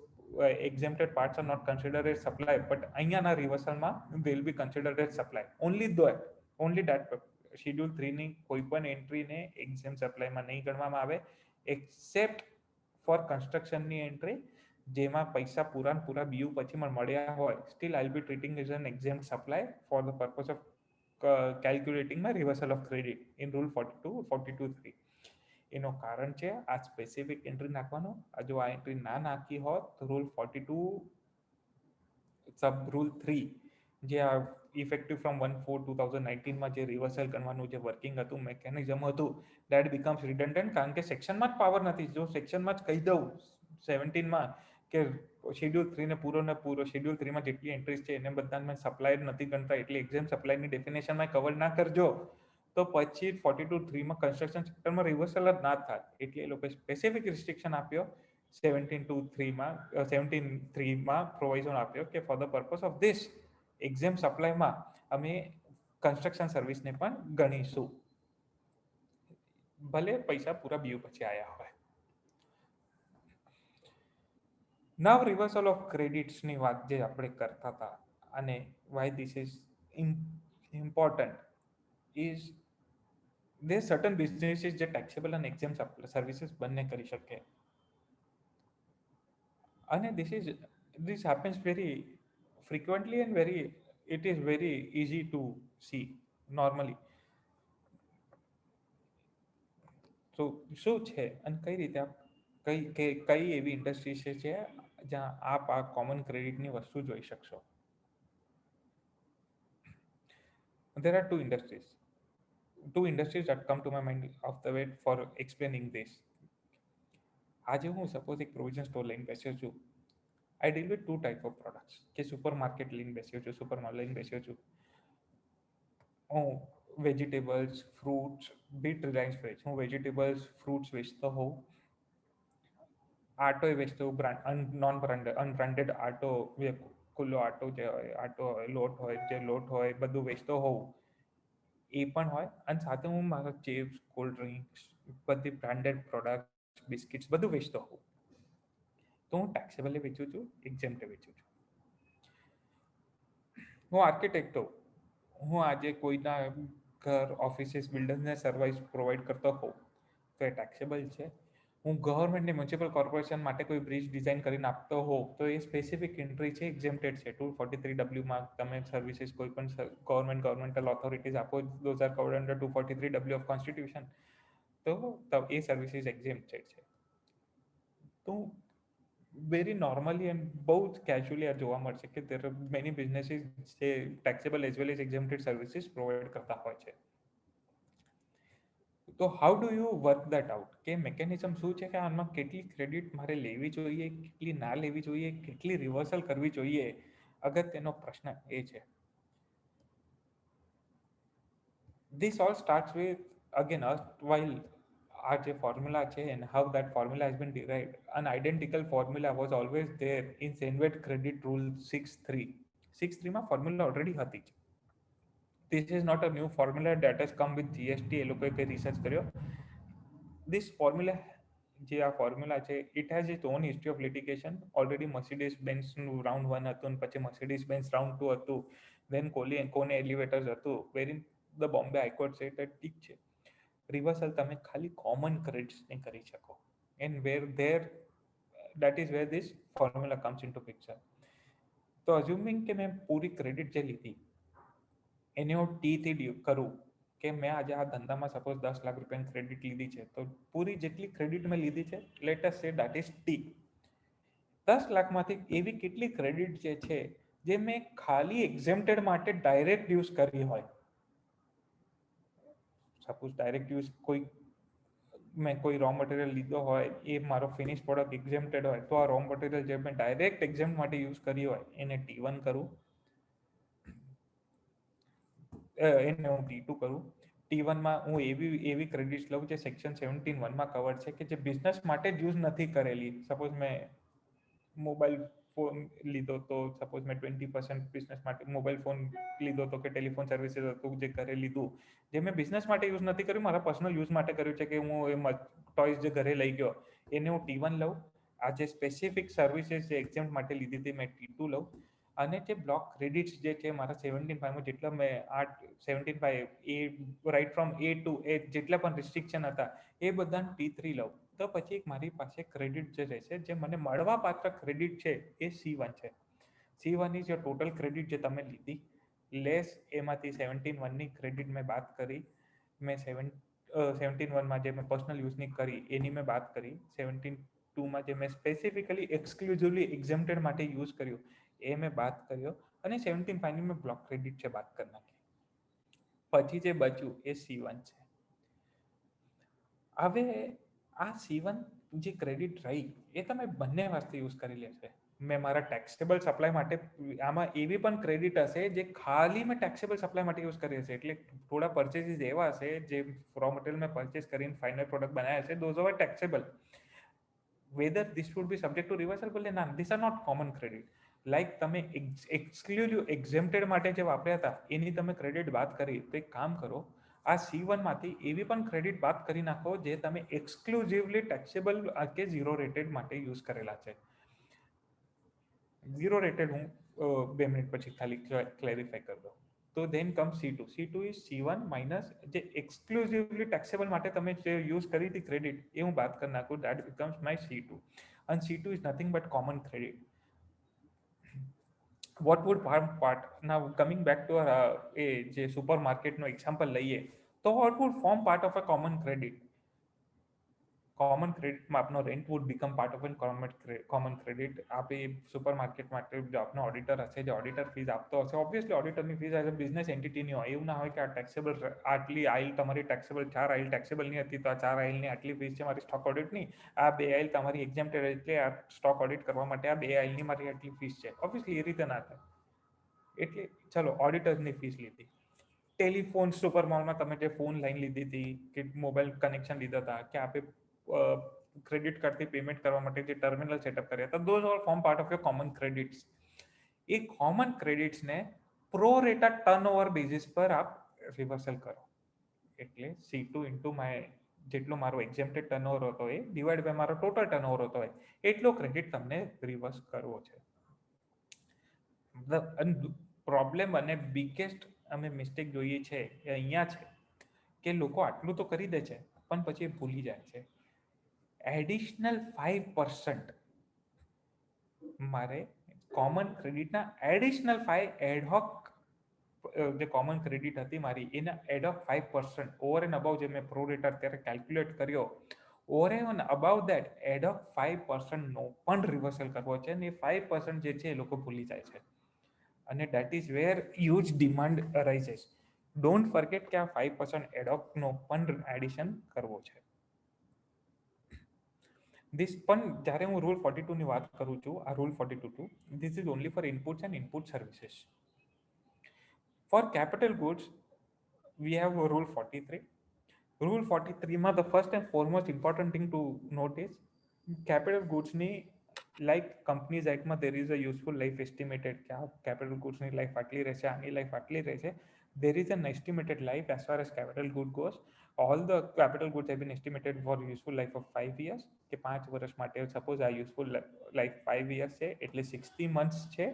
exempted parts are not considered as supply, but અહીંયાના રિવર્સલમાં they will be considered as supply. Only that schedule 3 ની કોઈ પણ એન્ટ્રીને એક્ઝેમ્પ સપ્લાયમાં નહીં ગણવામાં આવે, એક્સેપ્ટ ફોર કન્સ્ટ્રક્શનની એન્ટ્રી, જેમાં પૈસા પૂરા બીયુ પછી મળ્યા હોય, still I will be treating as an exempt supply for the purpose of calculating my reversal of credit in rule 42.3. એનું કારણ છે આ સ્પેસિફિક એન્ટ્રી નાખવાનો. જો આ એન્ટ્રી ના નાખી હોત તો રૂલ 42 સબ રૂલ 3, જે આ ઇફેક્ટિવ ફ્રોમ 1/4/2019 માં જે રિવર્સલ કરવાનું જે વર્કિંગ હતું, મેકેનિઝમ હતું, દેટ બીકમ્સ રિડન્ડન્ટ, કારણ કે સેક્શનમાં જ પાવર નથી. જો સેક્શનમાં જ કહી દઉં 17 માં કે શેડ્યુલ 3 ને પૂરો શેડ્યુલ 3 માં જેટલી એન્ટ્રીઝ છે એને બધાને સપ્લાય નથી ગણતા, એટલે એક્ઝેમ સપ્લાયની ડેફિનેશનમાં કવર ના કરજો, તો પછી 42.3 માં કન્સ્ટ્રક્શન સેક્ટરમાં રિવર્સલ જ ના થાય. એટલે એ લોકોએ સ્પેસિફિક રિસ્ટ્રિક્શન આપ્યો 17.3 માં પ્રોવિઝન આપ્યો કે for the purpose of this exempt સપ્લાયમાં અમે કન્સ્ટ્રક્શન સર્વિસને પણ ગણીશું, ભલે પૈસા પૂરા બીયુ પછી આવ્યા હોય. નાવ રિવર્સલ ઓફ ક્રેડિટ્સની વાત જે આપણે કરતા હતા, અને Y this is important is there are certain businesses જે taxable અને exempt services બંને કરી શકે, અને this happens very frequently and it is very easy to see normally. So શું છે અને કઈ રીતે કઈ એવી ઇન્ડસ્ટ્રીઝ છે જ્યાં આપ આ કોમન ક્રેડિટની વસ્તુ જોઈ શકશો? There are two industries that come to my mind off the way for explaining this. આજે હું સપોઝ એક પ્રોવિઝન સ્ટોર લઈને બેસ્યો છું. I deal with two type of products, કે સુપરમાર્કેટ લઈને બેસ્યો છું, સુપરમાર્કેટ લઈને બેસ્યો છું. હું vegetables, fruits, bit Reliance fresh, હું વેજીટેબલ્સ, ફ્રૂટ્સ વેચતો હોઉં, આટો વેચતો હોઉં, અનબ્રાન્ડેડ આટો, ખુલ્લો આટો જે હોય, આટો હોય, લોટ હોય બધું વેચતો હોઉં, એ પણ હોય. અને સાથે હું મારા ચિપ્સ, કોલ્ડ ડ્રિંક્સ, બધી બ્રાન્ડેડ પ્રોડક્ટ્સ, બિસ્કિટ્સ બધું વેચતો હોઉં, તો હું ટેક્સેબલે વેચું છું, એક્ઝેમ્પ્ટે વેચું છું. હું આર્કિટેક્ટ હોઉં, હું આજે કોઈના ઘર ઓફિસીસ બિલ્ડર્સને સર્વિસ પ્રોવાઈડ કરતો હોઉં તો એ ટેક્સેબલ છે. હું ગવર્મેન્ટની મ્યુનિસિપલ કોર્પોરેશન માટે કોઈ બ્રિજ ડિઝાઇન કરીને આપતો હોઉં તો એ સ્પેસિફિક એન્ટ્રી છે, એક્ઝેમ્પ્ટેડ છે. 243W તમે સર્વિસીસ કોઈ પણ ગવર્મેન્ટલ ઓથોરિટીઝ આપો, those are covered under 243W of constitution, તો એ સર્વિસીસ એક્ઝેમ્પ્ટેડ છે. તો વેરી નોર્મલી એન્ડ બહુ જ કેઝ્યુઅલી આ જોવા મળશે કે દેર આર મેની બિઝનેસીસ જે taxable as well as exempted services provide કરતા હોય છે. તો how do you work that out, કે મેકેનિઝમ શું છે, કે આમાં કેટલી ક્રેડિટ મારે લેવી જોઈએ, કેટલી ના લેવી જોઈએ, કેટલી રિવર્સલ કરવી જોઈએ, અગત્યનો પ્રશ્ન એ છે. This all starts with, again, while our formula છે and how that formula has been derived. An identical formula was always there in Zenwet credit rule 6.3. 6.3 માં formula already હતી. This is not a new formula that has come with GST. એ લોકોએ કંઈ research કર્યો. This formula, જે આ formula છે, it has its own history of litigation. Already Mercedes Benz round 1 હતું, પછી Mercedes Benz round 2 હતું, then Kone elevators હતું, wherein the Bombay High Court said that ઠીક છે, રિવર્સલ તમે ખાલી કોમન ક્રેડિટ્સને કરી શકો, and where there, that is where this formula comes into picture. તો અઝ્યુમિંગ કે મેં પૂરી ક્રેડિટ જે લીધી એને હું ટીથી ડ્યુ કરું, કે મેં આજે આ ધંધામાં સપોઝ 10 લાખ રૂપિયાની ક્રેડિટ લીધી છે, તો પૂરી જેટલી ક્રેડિટ મેં લીધી છે, let us say that is T. 10 લાખમાંથી એવી કેટલી ક્રેડિટ જે છે જે મેં ખાલી એક્ઝેમ્પ્ટેડ માટે ડાયરેક્ટ યુઝ કરી હોય. સપોઝ ડાયરેક્ટ યુઝ મેં કોઈ રો મટીરિયલ લીધો હોય, એ મારો ફિનિશ પ્રોડક્ટ એક્ઝેમ્પ્ટેડ હોય, તો આ રો મટીરિયલ જે મેં ડાયરેક્ટ એક્ઝેમ્પ્ટ માટે યુઝ કરી હોય એને T1 કરું, એને હું T2 કરું. T1માં હું એવી ક્રેડિટ્સ લઉં જે સેક્શન 17(1) માં કવર છે, કે જે બિઝનેસ માટે જ યુઝ નથી કરેલી. સપોઝ મેં મોબાઈલ ફોન લીધો, તો સપોઝ મેં 20% બિઝનેસ માટે મોબાઈલ ફોન લીધો તો, કે ટેલિફોન સર્વિસીસ હતું જે ઘરે લીધું, જે મેં બિઝનેસ માટે યુઝ નથી કર્યું, મારા પર્સનલ યુઝ માટે કર્યું છે, કે હું એ ટોયસ જે ઘરે લઈ ગયો એને હું T1 લઉં. આ જે સ્પેસિફિક સર્વિસીસ જે એક્ઝેમ્પ્ટ માટે લીધી હતી મેં T2 લઉં. અને જે બ્લોક ક્રેડિટ્સ જે છે મારા 17(5) જેટલા મેં 17(5) એ right from A to A જેટલા પણ રિસ્ટ્રિક્શન હતા એ બધાને T3 લઉં. તો પછી એક મારી પાસે ક્રેડિટ જે રહેશે, જે મને મળવા પાત્ર ક્રેડિટ છે, એ C1 છે. C1 is your total credit જે તમે લીધી, લેસ એમાંથી 17(1) ની ક્રેડિટ મેં બાદ કરી. મેં 17(1) જે મેં પર્સનલ યુઝની કરી એની મેં બાદ કરી. 17(2) જે મેં સ્પેસિફિકલી એક્સક્લુઝિવલી એક્ઝેમ્પ્ટેડ માટે યુઝ કર્યું એ મેં બાદ કર્યો, અને 17(5) ની મેં બ્લોક ક્રેડિટ છે બાદ કરી નાખી. પછી જે બચ્યું એ C1 છે. હવે આ C1 જે ક્રેડિટ રહી એ તમે બંને વાસ્તે યુઝ કરી લેશે. મેં મારા ટેક્સેબલ સપ્લાય માટે, આમાં એવી પણ ક્રેડિટ હશે જે ખાલી મેં ટેક્સેબલ સપ્લાય માટે યુઝ કરી હશે. એટલે થોડા પરચેસીસ એવા હશે જે રો મટીરિયલ મેં પરચેસ કરીને ફાઇનલ પ્રોડક્ટ બનાવ્યા હશે, those are taxable. whether this would be subject to reversible, ના, these are not common credit. Like તમે એક્સક્લુઝિવ એક્ઝેમ્પ્ટેડ માટે જે વાપર્યા હતા એની તમે ક્રેડિટ બાદ કરી, તો એક કામ કરો, આ C1 માંથી એવી પણ ક્રેડિટ બાદ કરી નાખો જે તમે એક્સક્લુઝિવલી ટેક્સેબલ કે ઝીરો રેટેડ માટે યુઝ કરેલા છે. ઝીરો રેટેડ હું 2 મિનિટ પછી ખાલી ક્લેરિફાઈ કરી દઉં. તો ધેન કમ C2. C2 ઇઝ C1 માઇનસ જે એક્સક્લુઝિવલી ટેક્સેબલ માટે તમે જે યુઝ કરી હતી ક્રેડિટ એ હું બાદ કરી નાખું, that becomes my C2. and C2 is nothing but common credit. What would form part, now coming back to a જે સુપરમાર્કેટનો એક્ઝામ્પલ લઈએ, તો what would form part of a common credit? Common ક્રેડિટમાં આપનો rent would become part of an common credit. આપે supermarket માટે જો આપનો auditor હશે, જે ઓડિટર ફીસ આપતો હશે, ઓબ્વિયસલી ઓડિટરની ફીસ એઝ અ બિઝનેસ એન્ટિટીની હોય. એવું ના હોય કે આ ટેક્સેબલ આટલી આઇલ તમારી ટેક્સેબલ 4 આઇલ ટેક્સેબલની હતી, તો આ 4 આઇલની આટલી ફીસ છે મારી સ્ટોક ઓડિટની, આ 2 આઇલ તમારી એક્ઝેમ્પ્ટેડ એટલે આ સ્ટોક ઓડિટ કરવા માટે આ 2 આઇલની મારી આટલી ફીસ છે. ઓબ્વિયસલી એ રીતે ના થાય. એટલે ચલો ઓડિટરની ફીસ લીધી. ટેલિફોન સુપરમોલમાં તમે જે ફોન લાઈન લીધી હતી, કે મોબાઈલ કનેક્શન લીધા હતા, કે આપે ક્રેડિટ કાર્ડથી પેમેન્ટ કરવા માટે જે ટર્મિનલ સેટઅપ કર્યા હતા, those all form part of your common credits. એ કોમન ક્રેડિટ્સને પ્રો રેટા ટર્નઓવર બેઝિસ પર આપ રિવર્સલ કરો. એટલે C2 ઇન્ટુ માય જેટલો મારો એક્ઝેમ્પ્ટેડ ટર્નઓવર હતો એ ડિવાઈડ બાય મારો ટોટલ ટર્નઓવર હતો એટલો ક્રેડિટ તમને રિવર્સ કરવો છે. પ્રોબ્લેમ અને બિગેસ્ટ અમે મિસ્ટેક જોઈએ છે એ અહીંયા છે કે લોકો આટલું તો કરી દે છે પણ પછી એ ભૂલી જાય છે એડિશનલ 5% મારે કોમન ક્રેડિટના એડિશનલ 5 એડહોક જે કોમન ક્રેડિટ હતી મારી એના એડહોક 5% ઓવર એન્ડ અબાઉ જે મેં પ્રો રેટ અત્યારે કેલ્ક્યુલેટ કર્યો over and about that ad hoc 5% નો પણ રિવર્સલ કરવો છે અને એ 5% જે છે એ લોકો ભૂલી જાય છે અને that is where huge demand arises don't forget કે આ 5% એડહોકનો પણ એડિશન કરવો છે This પણ જ્યારે હું રૂલ 42 ની વાત કરું છું આ rule 42 this is only for inputs and input services for capital goods we have rule 43 rule 43 માં the first and foremost important thing to note is capital goods ની like companies act માં there is a useful life estimated કે આ capital goods ની life આટલી રહેશે આની life આટલી રહેશે there is an estimated life as far as capital good goes all the capital goods have been estimated for useful life of 5 years કે 5 વર્ષ માટે સપોઝ આ useful life 5 years છે એટલે 60 months છે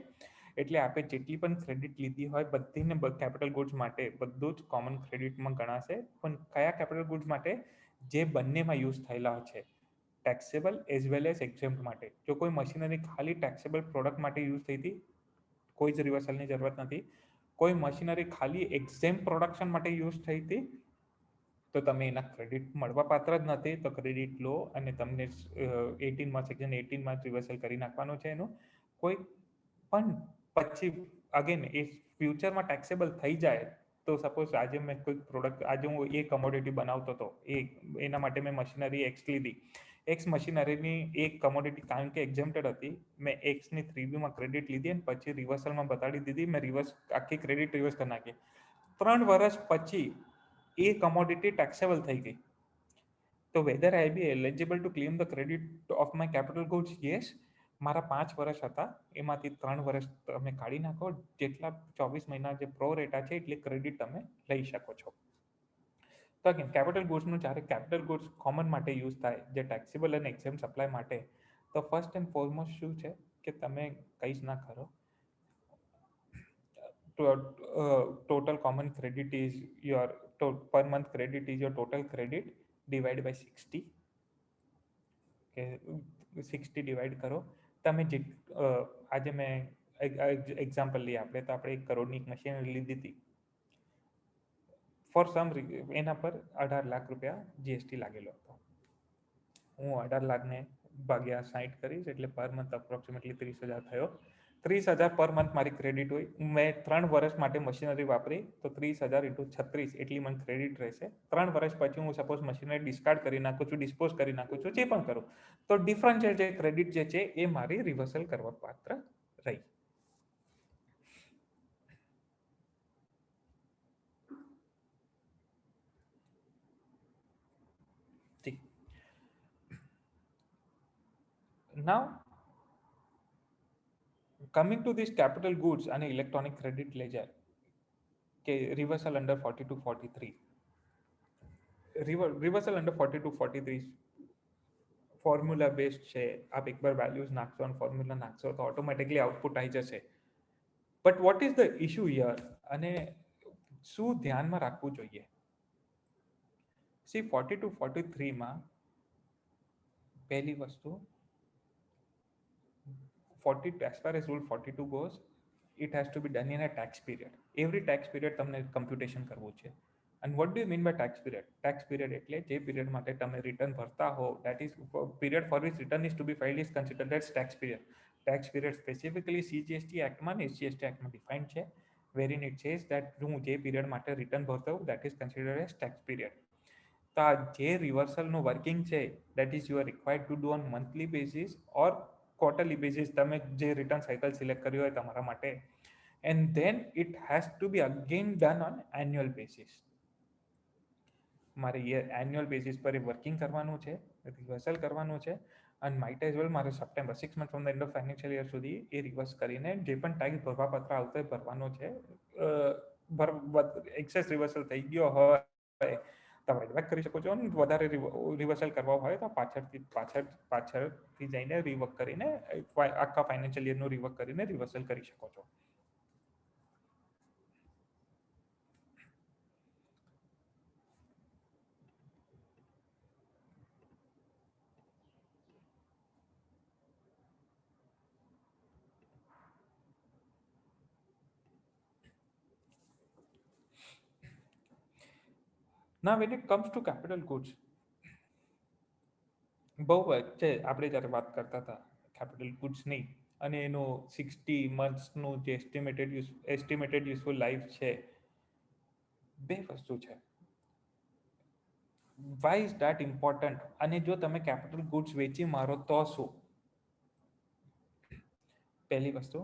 એટલે આપણે જેટલી પણ ક્રેડિટ લીધી હોય બધીને કેપિટલ ગુડ્સ માટે બધું જ કોમન ક્રેડિટમાં ગણાશે પણ કયા કેપિટલ ગુડ્સ માટે જે બંનેમાં યુઝ થયેલા છે ટેક્સેબલ એઝ વેલ એઝ એક્ઝેમ્પ્ટ માટે જો કોઈ મશીનરી ખાલી ટેક્સેબલ પ્રોડક્ટ માટે યુઝ થઈ હતી કોઈ જ રિવર્સલની જરૂરત નથી કોઈ મશીનરી ખાલી એક્ઝેમ્પ પ્રોડક્શન માટે યુઝ થઈ હતી તો તમે એના ક્રેડિટ મળવા પાત્ર જ નથી તો ક્રેડિટ લો અને તમને 18 સેક્શન 18 રિવર્સલ કરી નાખવાનું છે એનું કોઈ પણ પછી અગેન એ ફ્યુચરમાં ટેક્સેબલ થઈ જાય તો સપોઝ આજે મેં કોઈ પ્રોડક્ટ આજે હું એ કમોડિટી બનાવતો હતો એના માટે મેં મશીનરી એક્સ લીધી એક્સ મશીનરીની એક કમોડિટી કારણ કે એક્ઝેમ્પ્ટેડ હતી મેં એક્સની 3Bમાં ક્રેડિટ લીધી અને પછી રિવર્સલમાં બતાડી દીધી મેં આખી ક્રેડિટ રિવર્સ કરી નાખી 3 વર્ષ પછી એ કમોડિટી ટેક્સેબલ થઈ ગઈ તો whether I be eligible to claim the credit of my capital goods yes મારા 5 વર્ષ હતા એમાંથી 3 વર્ષ તમે કાઢી નાખો જેટલા 24 મહિના જે પ્રો રેટા છે એટલી ક્રેડિટ તમે લઈ શકો છો તો અગેન કેપિટલ ગુડ્સનું જ્યારે કેપિટલ ગુડ્સ કોમન માટે યુઝ થાય જે ટેક્સેબલ અને એક્ઝેમ્પ સપ્લાય માટે તો ફર્સ્ટ એન્ડ ફોરમોસ્ટ શું છે કે તમે કંઈ જ ના કરો total common credit is your per month credit is your total credit divided by 60 કે 60 ડિવાઈડ કરો તમે જે આજે મેં એક્ઝામ્પલ લઈએ આપણે તો આપણે 1 કરોડની એક મશીનરી લીધી હતી ફોર સમ એના પર 18 લાખ રૂપિયા જીએસટી લાગેલો હતો હું 18 લાખને ભાગ્યા 60 કરીશ એટલે પર મંથ અપ્રોક્સિમેટલી 30,000 થયો 30,000 પર મંથ મારી ક્રેડિટ હોય મેં 3 વર્ષ માટે મશીનરી વાપરી તો 30,000 × 36 એટલી મને ક્રેડિટ રહેશે 3 વર્ષ પછી હું સપોઝ મશીનરી ડિસ્કાર્ડ કરી નાખું છું ડિસ્પોઝ કરી નાખું છું જે પણ કરું તો ડિફરન્શિયલ જે ક્રેડિટ જે છે એ મારી રિવર્સલ કરવા પાત્ર રહી Now, coming to this capital goods and electronic credit ledger, okay, reversal under 42-43. Reversal under 42-43 formula based છે આપ એકવાર વેલ્યુઝ નાખશો અને ફોર્મ્યુલા નાખશો તો ઓટોમેટિકલી આઉટપુટ આવી જશે but what is the issue here અને શું ધ્યાનમાં રાખવું જોઈએ સી 42-43માં પહેલી વસ્તુ 40 as far as rule 42 goes it has to be done in a tax period every tax period તમને કમ્પ્યુટેશન કરવું છે and what do you mean by tax period એટલે જે પીરિયડ માટે તમે રિટર્ન ભરતા હો that is period for which return is to be filed is considered as tax period specifically CGST act માં ને SGST act માં defined છે wherein it says that હું જે પીરિયડ માટે રિટર્ન ભરતો હોઉં that is considered as tax period તો આ જે રિવર્સલનું વર્કિંગ છે that is you are required to do on monthly basis or quarterly basis તમે જે રિટર્ન સાયકલ સિલેક્ટ કર્યું હોય તમારા માટે and then it has to be again done on annual basis મારે એન્યુઅલ બેસિસ પર એ વર્કિંગ કરવાનું છે રિવર્સલ કરવાનું છે અને માઇટ એઝ વેલ મારે September 6 month from the end of financial year સુધી એ રિવર્સ કરીને જે પણ ટેક્સ ભરવા પત્ર આવતો હોય ભરવાનો છે એક્સેસ રિવર્સલ થઈ ગયો હોય તમે બેક કરી શકો છો અને વધારે રિવર્સલ કરવા હોય તો પાછળથી જઈને રિવર્ક કરીને આખા ફાઇનાન્શિયલ યરનું રિવર્ક કરીને રિવર્સલ કરી શકો છો Now when it comes to capital goods, બહુ વચ્ચે આપણે જ્યારે વાત કરતા હતા કેપિટલ ગુડ્સની અને એનું 60 મંથ્સનું જે એસ્ટિમેટેડ યુઝફુલ લાઈફ છે, બે વસ્તુ છે. Why is that important? અને જો તમે કેપિટલ ગુડ્સ વેચી મારો તો શું? પહેલી વસ્તુ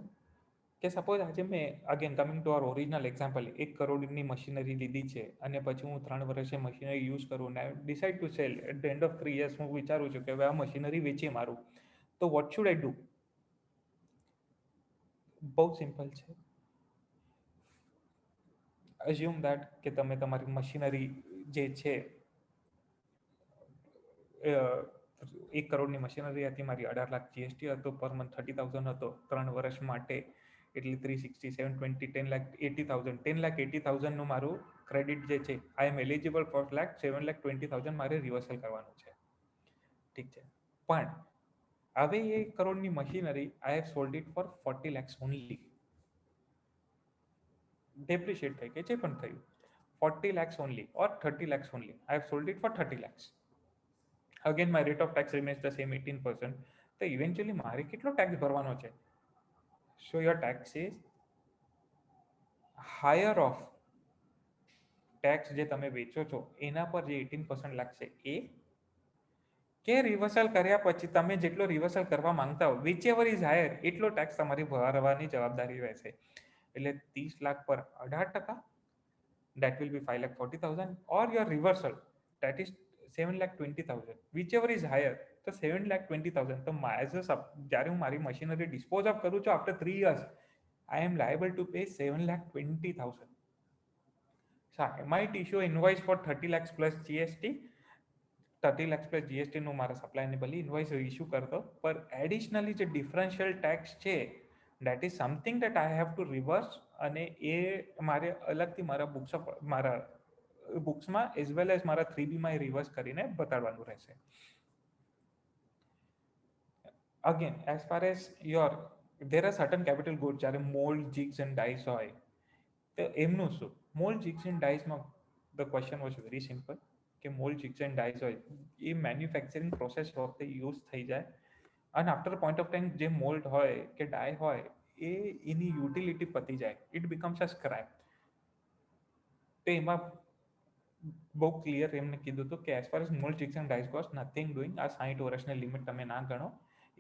કે સપોઝ આજે મેં again coming to our original example 1 કરોડની મશીનરી લીધી છે અને પછી હું 3 વર્ષે મશીનરી યુઝ કરું ને decide to sell at the end of 3 years હું વિચારું છું કે હવે આ મશીનરી વેચી મારું, તો વોટ શુડ આઈ ડુ? બહુ સિમ્પલ છે. અઝ્યુમ દેટ કે તમે તમારી મશીનરી જે છે 1 કરોડની મશીનરી હતી, મારી 18 લાખ જીએસટી હતો, પર મંથ 30,000 હતો 3 વર્ષ માટે, એટલે 360 720 10,80,000 10,80,000 નું મારું ક્રેડિટ જે છે, આઈ એમ એલિજિબલ ફોર 7,20,000 મારે રિવર્સલ કરવાનું છે. ઠીક છે, પણ હવે એ 1 કરોડની machinery I have sold it for 40 lakhs only. Depreciate થઈ ગઈ, જે પણ થયું 40 lakhs only or 30 lakhs only. I have sold it for 30 lakhs. Again, my rate of tax remains the same 18%. તો eventually મારે કેટલો ટેક્સ ભરવાનો છે? So your tax is higher of tax જે તમે વેચો છો એના પર જે 18% લાગશે એ, કે રિવર્સલ કર્યા પછી તમે જેટલો રિવર્સલ કરવા માંગતા હો વિચ એવર ઇઝ હાયર એટલો ટેક્સ તમારી ભરવાની જવાબદારી રહેશે. એટલે 30 લાખ પર 18%, that will be 5,40,000, or your reversal, that is 7,20,000, whichever is higher. તો 7,20,000 તો જ્યારે હું મારી મશીનરી ડિસ્પોઝ ઓફ કરું છું after 3 years, I am liable to pay 7,20,000. So I might issue invoice for 30 lakhs plus GST, 30 lakhs plus GST નું મારા સપ્લાયરને ભલે ઇન્વોઇસ ઇસ્યુ કરતો, પર એડિશનલી જે ડિફરન્શિયલ ટેક્સ છે that is something that I have to reverse, અને એ મારે અલગથી મારા બુક્સમાં એઝ વેલ એઝ મારા 3B માં રિવર્સ કરીને બતાડવાનું રહેશે. Again as far as there are certain capital goods જ્યારે મોલ્ડ, jigs and dies હોય, તો એમનું શું? Mould, jigs and diesમાં the question was very simple કે મોલ્ડ, jigs and dies હોય એ મેન્યુફેક્ચરિંગ પ્રોસેસ વખતે યુઝ થઈ જાય અને આફ્ટર પોઈન્ટ ઓફ ટાઈમ જે મોલ્ડ હોય કે ડાય હોય એ એની યુટિલિટી પતી જાય, ઇટ બિકમ્સ અ સ્ક્રેપ. તો એમાં બહુ ક્લિયર એમને કીધું હતું કે as far as mould, jigs and dies goes nothing doing. આ 60 વર્ષની લિમિટ તમે ના ગણો,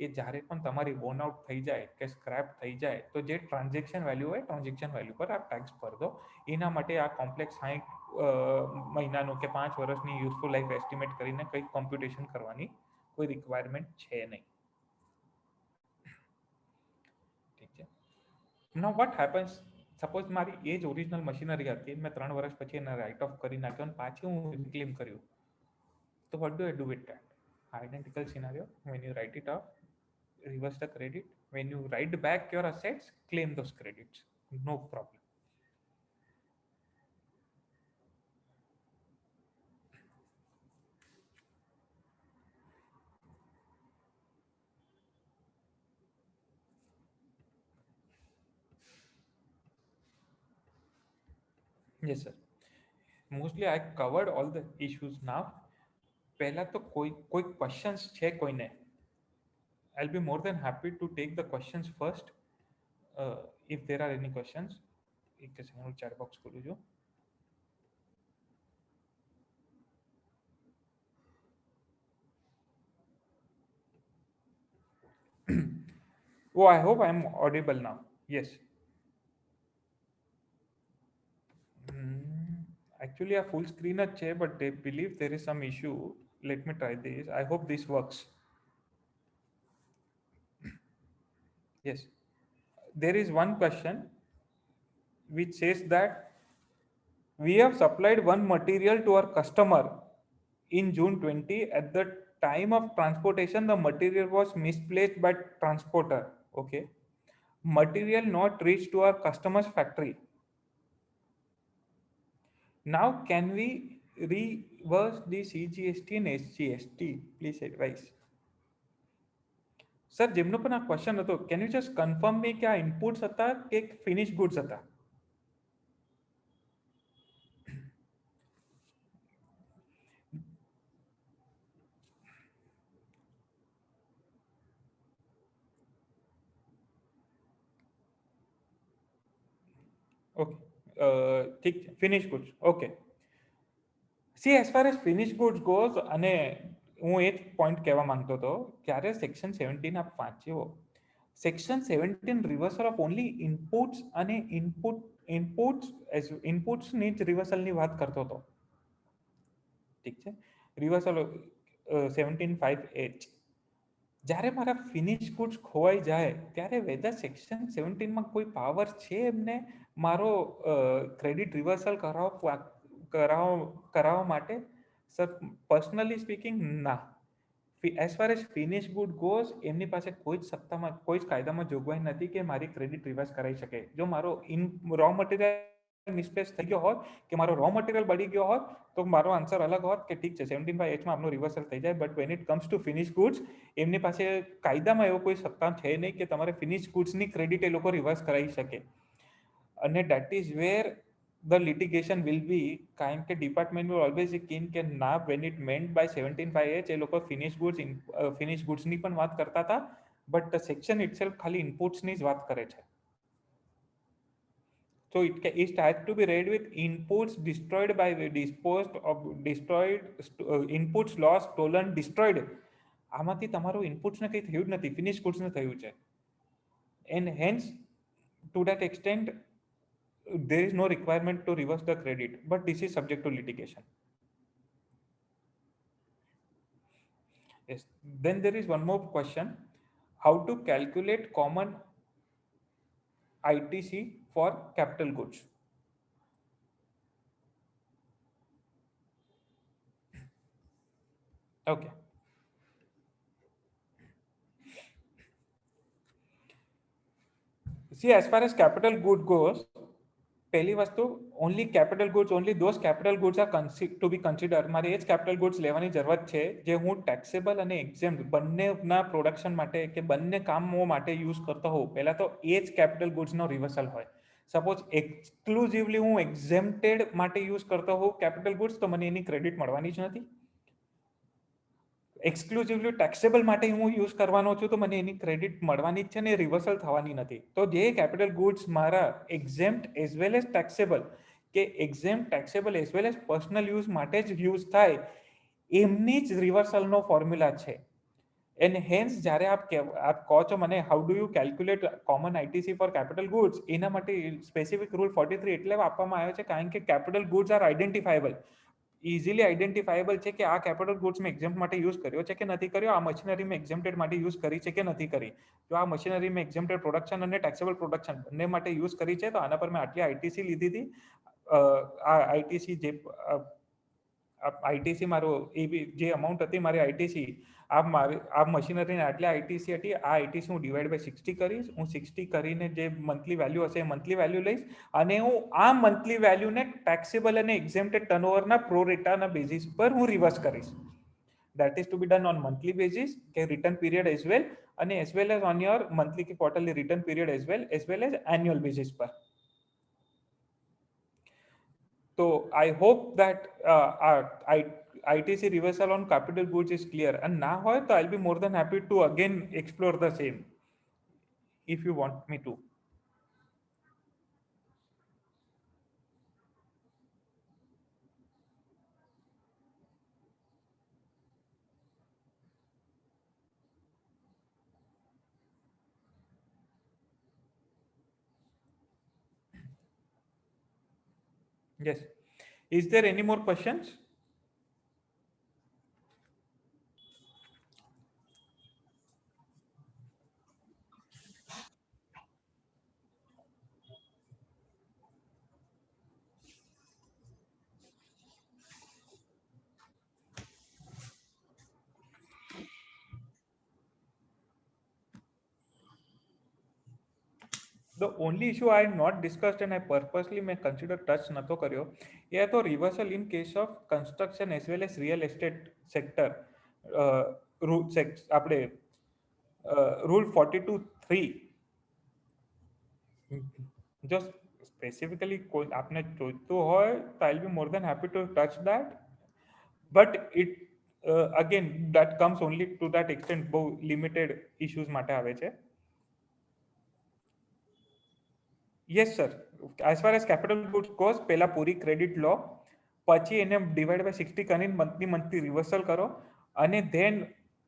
એ જ્યારે પણ તમારી બોન આઉટ થઈ જાય કે સ્ક્રેપ થઈ જાય તો જે ટ્રાન્ઝેક્શન વેલ્યુ હોય ટ્રાન્ઝેક્શન વેલ્યુ પર આ ટેક્સ ભર દો. એના માટે આ કોમ્પ્લેક્સ 60 મહિનાનું કે 5 વર્ષની યુઝફુલ લાઈફ એસ્ટિમેટ કરીને કંઈક કોમ્પ્યુટેશન કરવાની કોઈ રિક્વાયરમેન્ટ છે નહીં. ઠીક છે. નાઉ વોટ હેપન્સ, સપોઝ મારી એ જ ઓરિજિનલ મશીનરી હતી, મેં 3 વર્ષ પછી એને રાઇટ ઓફ કરી નાખ્યો અને પાછી હું રિક્લેમ કર્યું, તો what do I do with that? Identical scenario, when you write it off, reverse the credit, when you write back your assets, claim those credits, no problem. Yes sir, mostly I covered all the issues now. પહેલા તો કોઈ questions છે કોઈને? I'll be more than happy to take the questions first, if there are any questions. એક second હું chat box ખોલું છું. Oh, I hope I am audible now. Yes. Actually a full screen જ છે, but they believe there is some issue. Let me try this. I hope this works. Yes. There is one question which says that we have supplied one material to our customer in June 20. At the time of transportation, the material was misplaced by transporter. Okay. Material not reached to our customer's factory. Now, can we reverse the CGST and SGST? Please advise. Sir, જેમનો પણ આ question હતો, can you just confirm મી કે આ inputs હતા કે finish goods હતા? Okay, ઠીક છે, finish goods. Okay, C as far as finish goods goes, અને હું એ જ પોઈન્ટ કહેવા માંગતો હતો, ક્યારે સેક્શન 17 આપ વાંચ્યો, section 17 reversal of only inputs અને ઇનપુટ્સની જ રિવર્સલની વાત કરતો હતો. ઠીક છે, રિવર્સલ 17(5)(h). જ્યારે મારા ફિનિશ ગુડ્સ ખોવાઈ જાય ત્યારે વેધર સેક્શન 17માં કોઈ પાવર છે એમને મારો ક્રેડિટ રિવર્સલ કરાવવા માટે? સર, પર્સનલી સ્પીકિંગ, ના. As far as finish good goes, એમની પાસે કોઈ જ સત્તામાં, કોઈ જ કાયદામાં જોગવાઈ નથી કે મારી ક્રેડિટ રિવર્સ કરાવી શકે. જો મારો રો મટીરિયલ મિસપ્લેસ થઈ ગયો હોત, કે મારો રો મટીરિયલ બળી ગયો હોત, તો મારો આન્સર અલગ હોત કે ઠીક છે 17(5)(h) માં આપનું રિવર્સલ થઈ જાય. But when it comes to finish goods, એમની પાસે કાયદામાં એવો કોઈ સત્તા છે નહીં કે તમારે ફિનિશ ગુડ્સની ક્રેડિટ એ લોકો રિવર્સ કરાવી શકે. અને that is wear the litigation will be, કારણ કે department will always be keen કે ના, when it meant by 17(5)(h) એ લોકો ફિનિશ ગુડ્સની પણ વાત કરતા હતા, બટ સેક્શન ઇટસેલ્ફ ખાલી ઇનપુટ્સની જ વાત કરે છે. So it has to be read with inputs destroyed by disposed of destroyed, inputs lost, stolen, destroyed. આમાંથી તમારું ઇનપુટ્સને કંઈ થયું જ નથી, ફિનિશ ગુડ્સને થયું છે. And hence to that extent there is no requirement to reverse the credit, but this is subject to litigation. Yes. Then there is one more question: how to calculate common ITC for capital goods? Okay. See, as far as capital good goes, પહેલી વસ્તુ, only capital goods, only those capital goods are to be consider. મારે એ જ capital goods લેવાની જરૂરત છે જે હું ટેક્સેબલ અને એક્ઝેમ્પ્ટ બંનેના પ્રોડક્શન માટે કે બંને કામો માટે યુઝ કરતો હોઉં. પહેલાં તો એ જ કેપિટલ ગુડ્સનો રિવર્સલ હોય. સપોઝ એક્સક્લુઝિવલી હું એક્ઝેમ્પ્ટેડ માટે યુઝ કરતો હોઉં કેપિટલ ગુડ્સ, તો મને એની ક્રેડિટ મળવાની જ નથી. એક્સક્લુઝિવલી ટેક્સેબલ માટે હું યુઝ કરવાનો છું તો મને એની ક્રેડિટ મળવાની જ છે ને, રિવર્સલ થવાની નથી. તો જે કેપિટલ ગુડ્સ મારા exempt as well as taxable, કે exempt, taxable as well as personal use માટે જ યુઝ થાય, એમની જ રિવર્સલનો ફોર્મ્યુલા છે. એન્ડ હેન્સ જ્યારે આપ કહો છો મને how do you calculate common ITC for capital goods, એના માટે સ્પેસિફિક રૂલ 43 એટલે આપવામાં આવ્યો છે કારણ કે કેપિટલ ગુડ્સ આર આઈડેન્ટિફાયેબલ, ઇઝીલી આઈડેન્ટિફાયેબલ છે કે આ કેપિટલ ગુડ્સ મેં એક્ઝેમ્પ્ટ માટે યુઝ કર્યો છે કે નથી કર્યો, આ મશીનરી મેં એક્ઝેમ્પ્ટેડ માટે યુઝ કરી છે કે નથી કરી. જો આ મશીનરી મેં એક્ઝેમ્પ્ટેડ પ્રોડક્શન અને ટેક્સેબલ પ્રોડક્શન બંને માટે યુઝ કરી છે, તો આના પર મેં આટલી આઈટીસી લીધી હતી. આ આઈટીસી મારો એવી જે અમાઉન્ટ હતી મારી આઈટીસી, આ મશીનરીને આટલી આઈટીસી હતી, આ આઈટીસી હું ડિવાઈડ બાય 60 કરીશ. હું 60 કરીને જે મંથલી વેલ્યુ હશે એ મંથલી વેલ્યુ લઈશ, અને હું આ મંથલી વેલ્યુને ટેક્સેબલ અને એક્ઝેમ્પ્ટેડ ટર્નઓવરના પ્રોરેટાના બેઝિસ પર હું રિવર્સ કરીશ. That is to be done on monthly basis, કે return period as well, અને as well as on your monthly ki quarterly return period as well as annual basis પર. So I hope that ITC reversal on capital goods is clear, and ના હોય તો I'll be more than happy to again explore the same if you want me to. Yes. Is there any more questions? The only issue I have not discussed and I purposely may consider touch nato કર્યો, એ હતો reversal in case of construction as well as real estate sector. આપણે rule 42(3), જો specifically કોઈ આપને જોઈતું હોય તો I'll be more than happy to touch that, but it again that comes only to that extent, બહુ limited issues માટે આવે છે. Yes sir, as far as capital goods cost પહેલા પૂરી ક્રેડિટ લો, પછી એને ડિવાઈડ બાય 60 કરીને મંથલી રિવર્સલ કરો, અને ધેન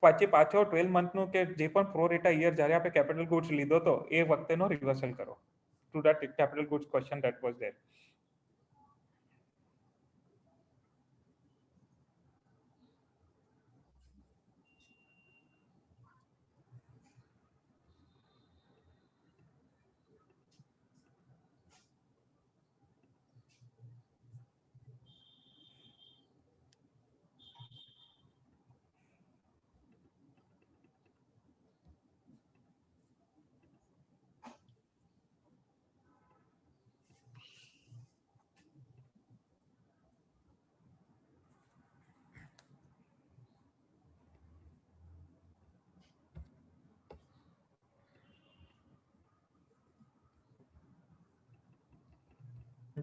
પછી પાછો 12 મંથનું કે જે પણ પ્રો રેટા યર જ્યારે આપણે કેપિટલ ગુડ્સ લીધો તો એ વખતેનો રિવર્સલ કરો to that capital goods question that was there.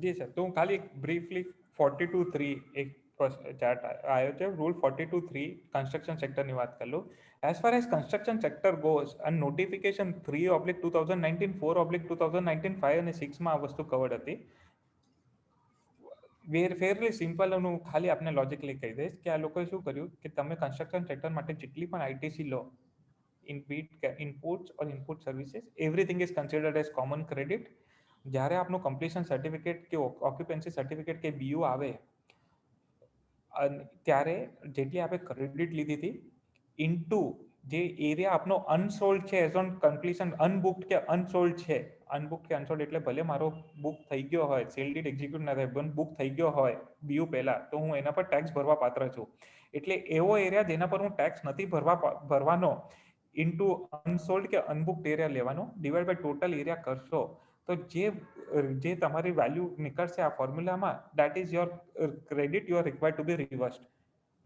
Ji sir, તો હું ખાલી બ્રીફલી 42.3 એક ચાર્ટ આવ્યો છે, રૂલ 42.3 કન્સ્ટ્રક્શન સેક્ટરની વાત કરી લઉં. As far as construction sector goes અને નોટિફિકેશન 3/2019, 4/2019, 5 અને 6માં આ વસ્તુ કવર્ડ હતી. ફેરલી સિમ્પલ, હું ખાલી આપને લોજિકલી કહી દઈશ કે આ લોકોએ શું કર્યું કે તમે કન્સ્ટ્રક્શન સેક્ટર માટે જેટલી પણ આઈટીસી લો, inputs or input services, everything is considered as common credit. જ્યારે આપનું કમ્પ્લીશન સર્ટિફિકેટ કે ઓક્યુપન્સી સર્ટિફિકેટ કે બીયુ આવે ત્યારે જેટલી આપણે ક્રેડિટ લીધી હતી ઇનટુ જે એરિયા આપનો અનસોલ્ડ છે એઝ ઓન કમ્પ્લીશન, અનબુક્ડ કે અનસોલ્ડ છે, અનબુક કે અનસોલ્ડ એટલે ભલે મારો બુક થઈ ગયો હોય, સેલ ડીડ એક્ઝિક્યુટ ના થાય પણ બુક થઈ ગયો હોય બીયુ પહેલા, તો હું એના પર ટેક્સ ભરવા પાત્ર છું. એટલે એવો એરિયા જેના પર હું ટેક્સ નથી ભરવાનો ઇનટુ અનસોલ્ડ કે અનબુક્ડ એરિયા લેવાનો, ડિવાઈડ બાય ટોટલ એરિયા કરશો તો જે તમારી વેલ્યુ નીકળશે આ ફોર્મ્યુલામાં, that is your credit you are required to be reversed.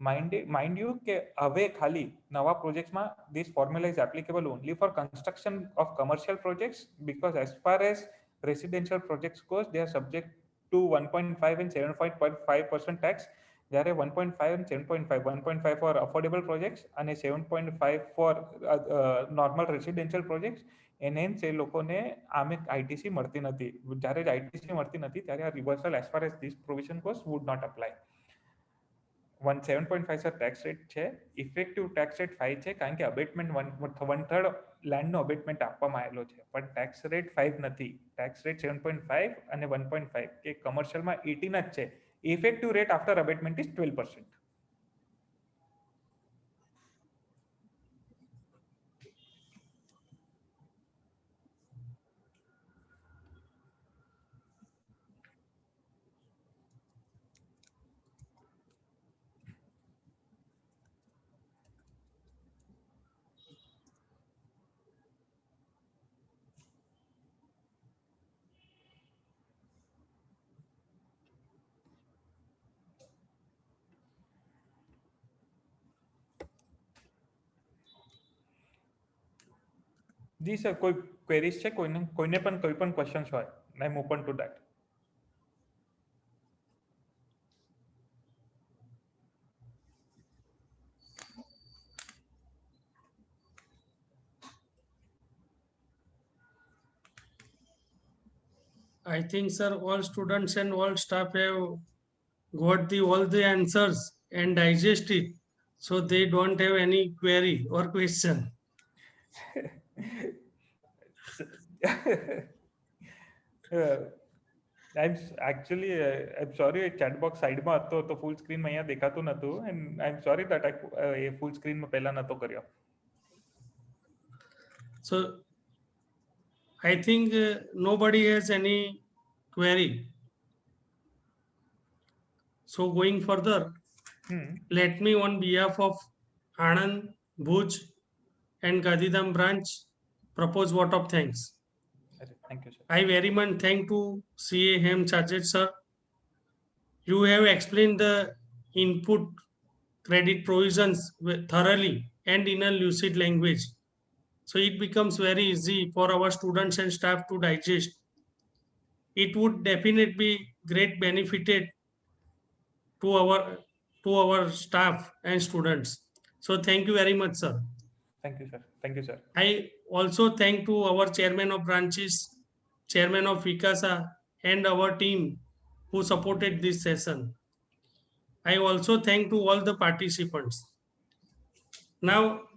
Mind you કે હવે ખાલી નવા પ્રોજેક્ટ્સમાં this formula is applicable only for construction of commercial projects, because as far as residential projects goes they are subject to 1.5 and 7.5% tax, જ્યારે 1.5 and 7.5, 1.5 for affordable projects અને 7.5 for normal residential projects. એને એ લોકોને આમે ITC મળતી નથી. જ્યારે ITC મળતી નથી ત્યારે આ reversal as far as this provision cause would not apply. 7.5 sir tax rate છે, ઇફેક્ટિવ ટેક્સ રેટ 5 છે, કારણ કે અબેટમેન્ટ 1/3 લેન્ડનો અબેટમેન્ટ આપવામાં આવેલો છે, પણ ટેક્સ રેટ 5 નથી. ટેક્સ રેટ 7.5 અને 1.5 કે કમર્શિયલમાં 18 જ છે. Effective rate after abatement is 12%. જી સર, કોઈ ક્વેરીઝ છે કોઈને પણ કોઈ પણ ક્વેશ્ચન્સ હોય, I am open to that. I think, sir, all students and all staff have got all the answers and digest it, so they don't have any query or question. I'm sorry, chat box સાઈડમાં હતો તો full સ્ક્રીનમાં અહીંયા દેખાતું નતું, and I am sorry that એ full સ્ક્રીનમાં પહેલા નતો કર્યો. So I think nobody has any query. So going further, let me on behalf of Anand, Bhuj and Gadhidham branch propose vote of thanks. Thank you, sir. I very much thank to CA Hem Charget sir. You have explained the input credit provisions thoroughly and in a lucid language. So it becomes very easy for our students and staff to digest. It would definitely be great benefited to our staff and students. So thank you very much, sir. Thank you, sir. Thank you, sir. I also thank to our chairman of branches, chairman of Vikasa, and our team who supported this session. I also thank to all the participants. Now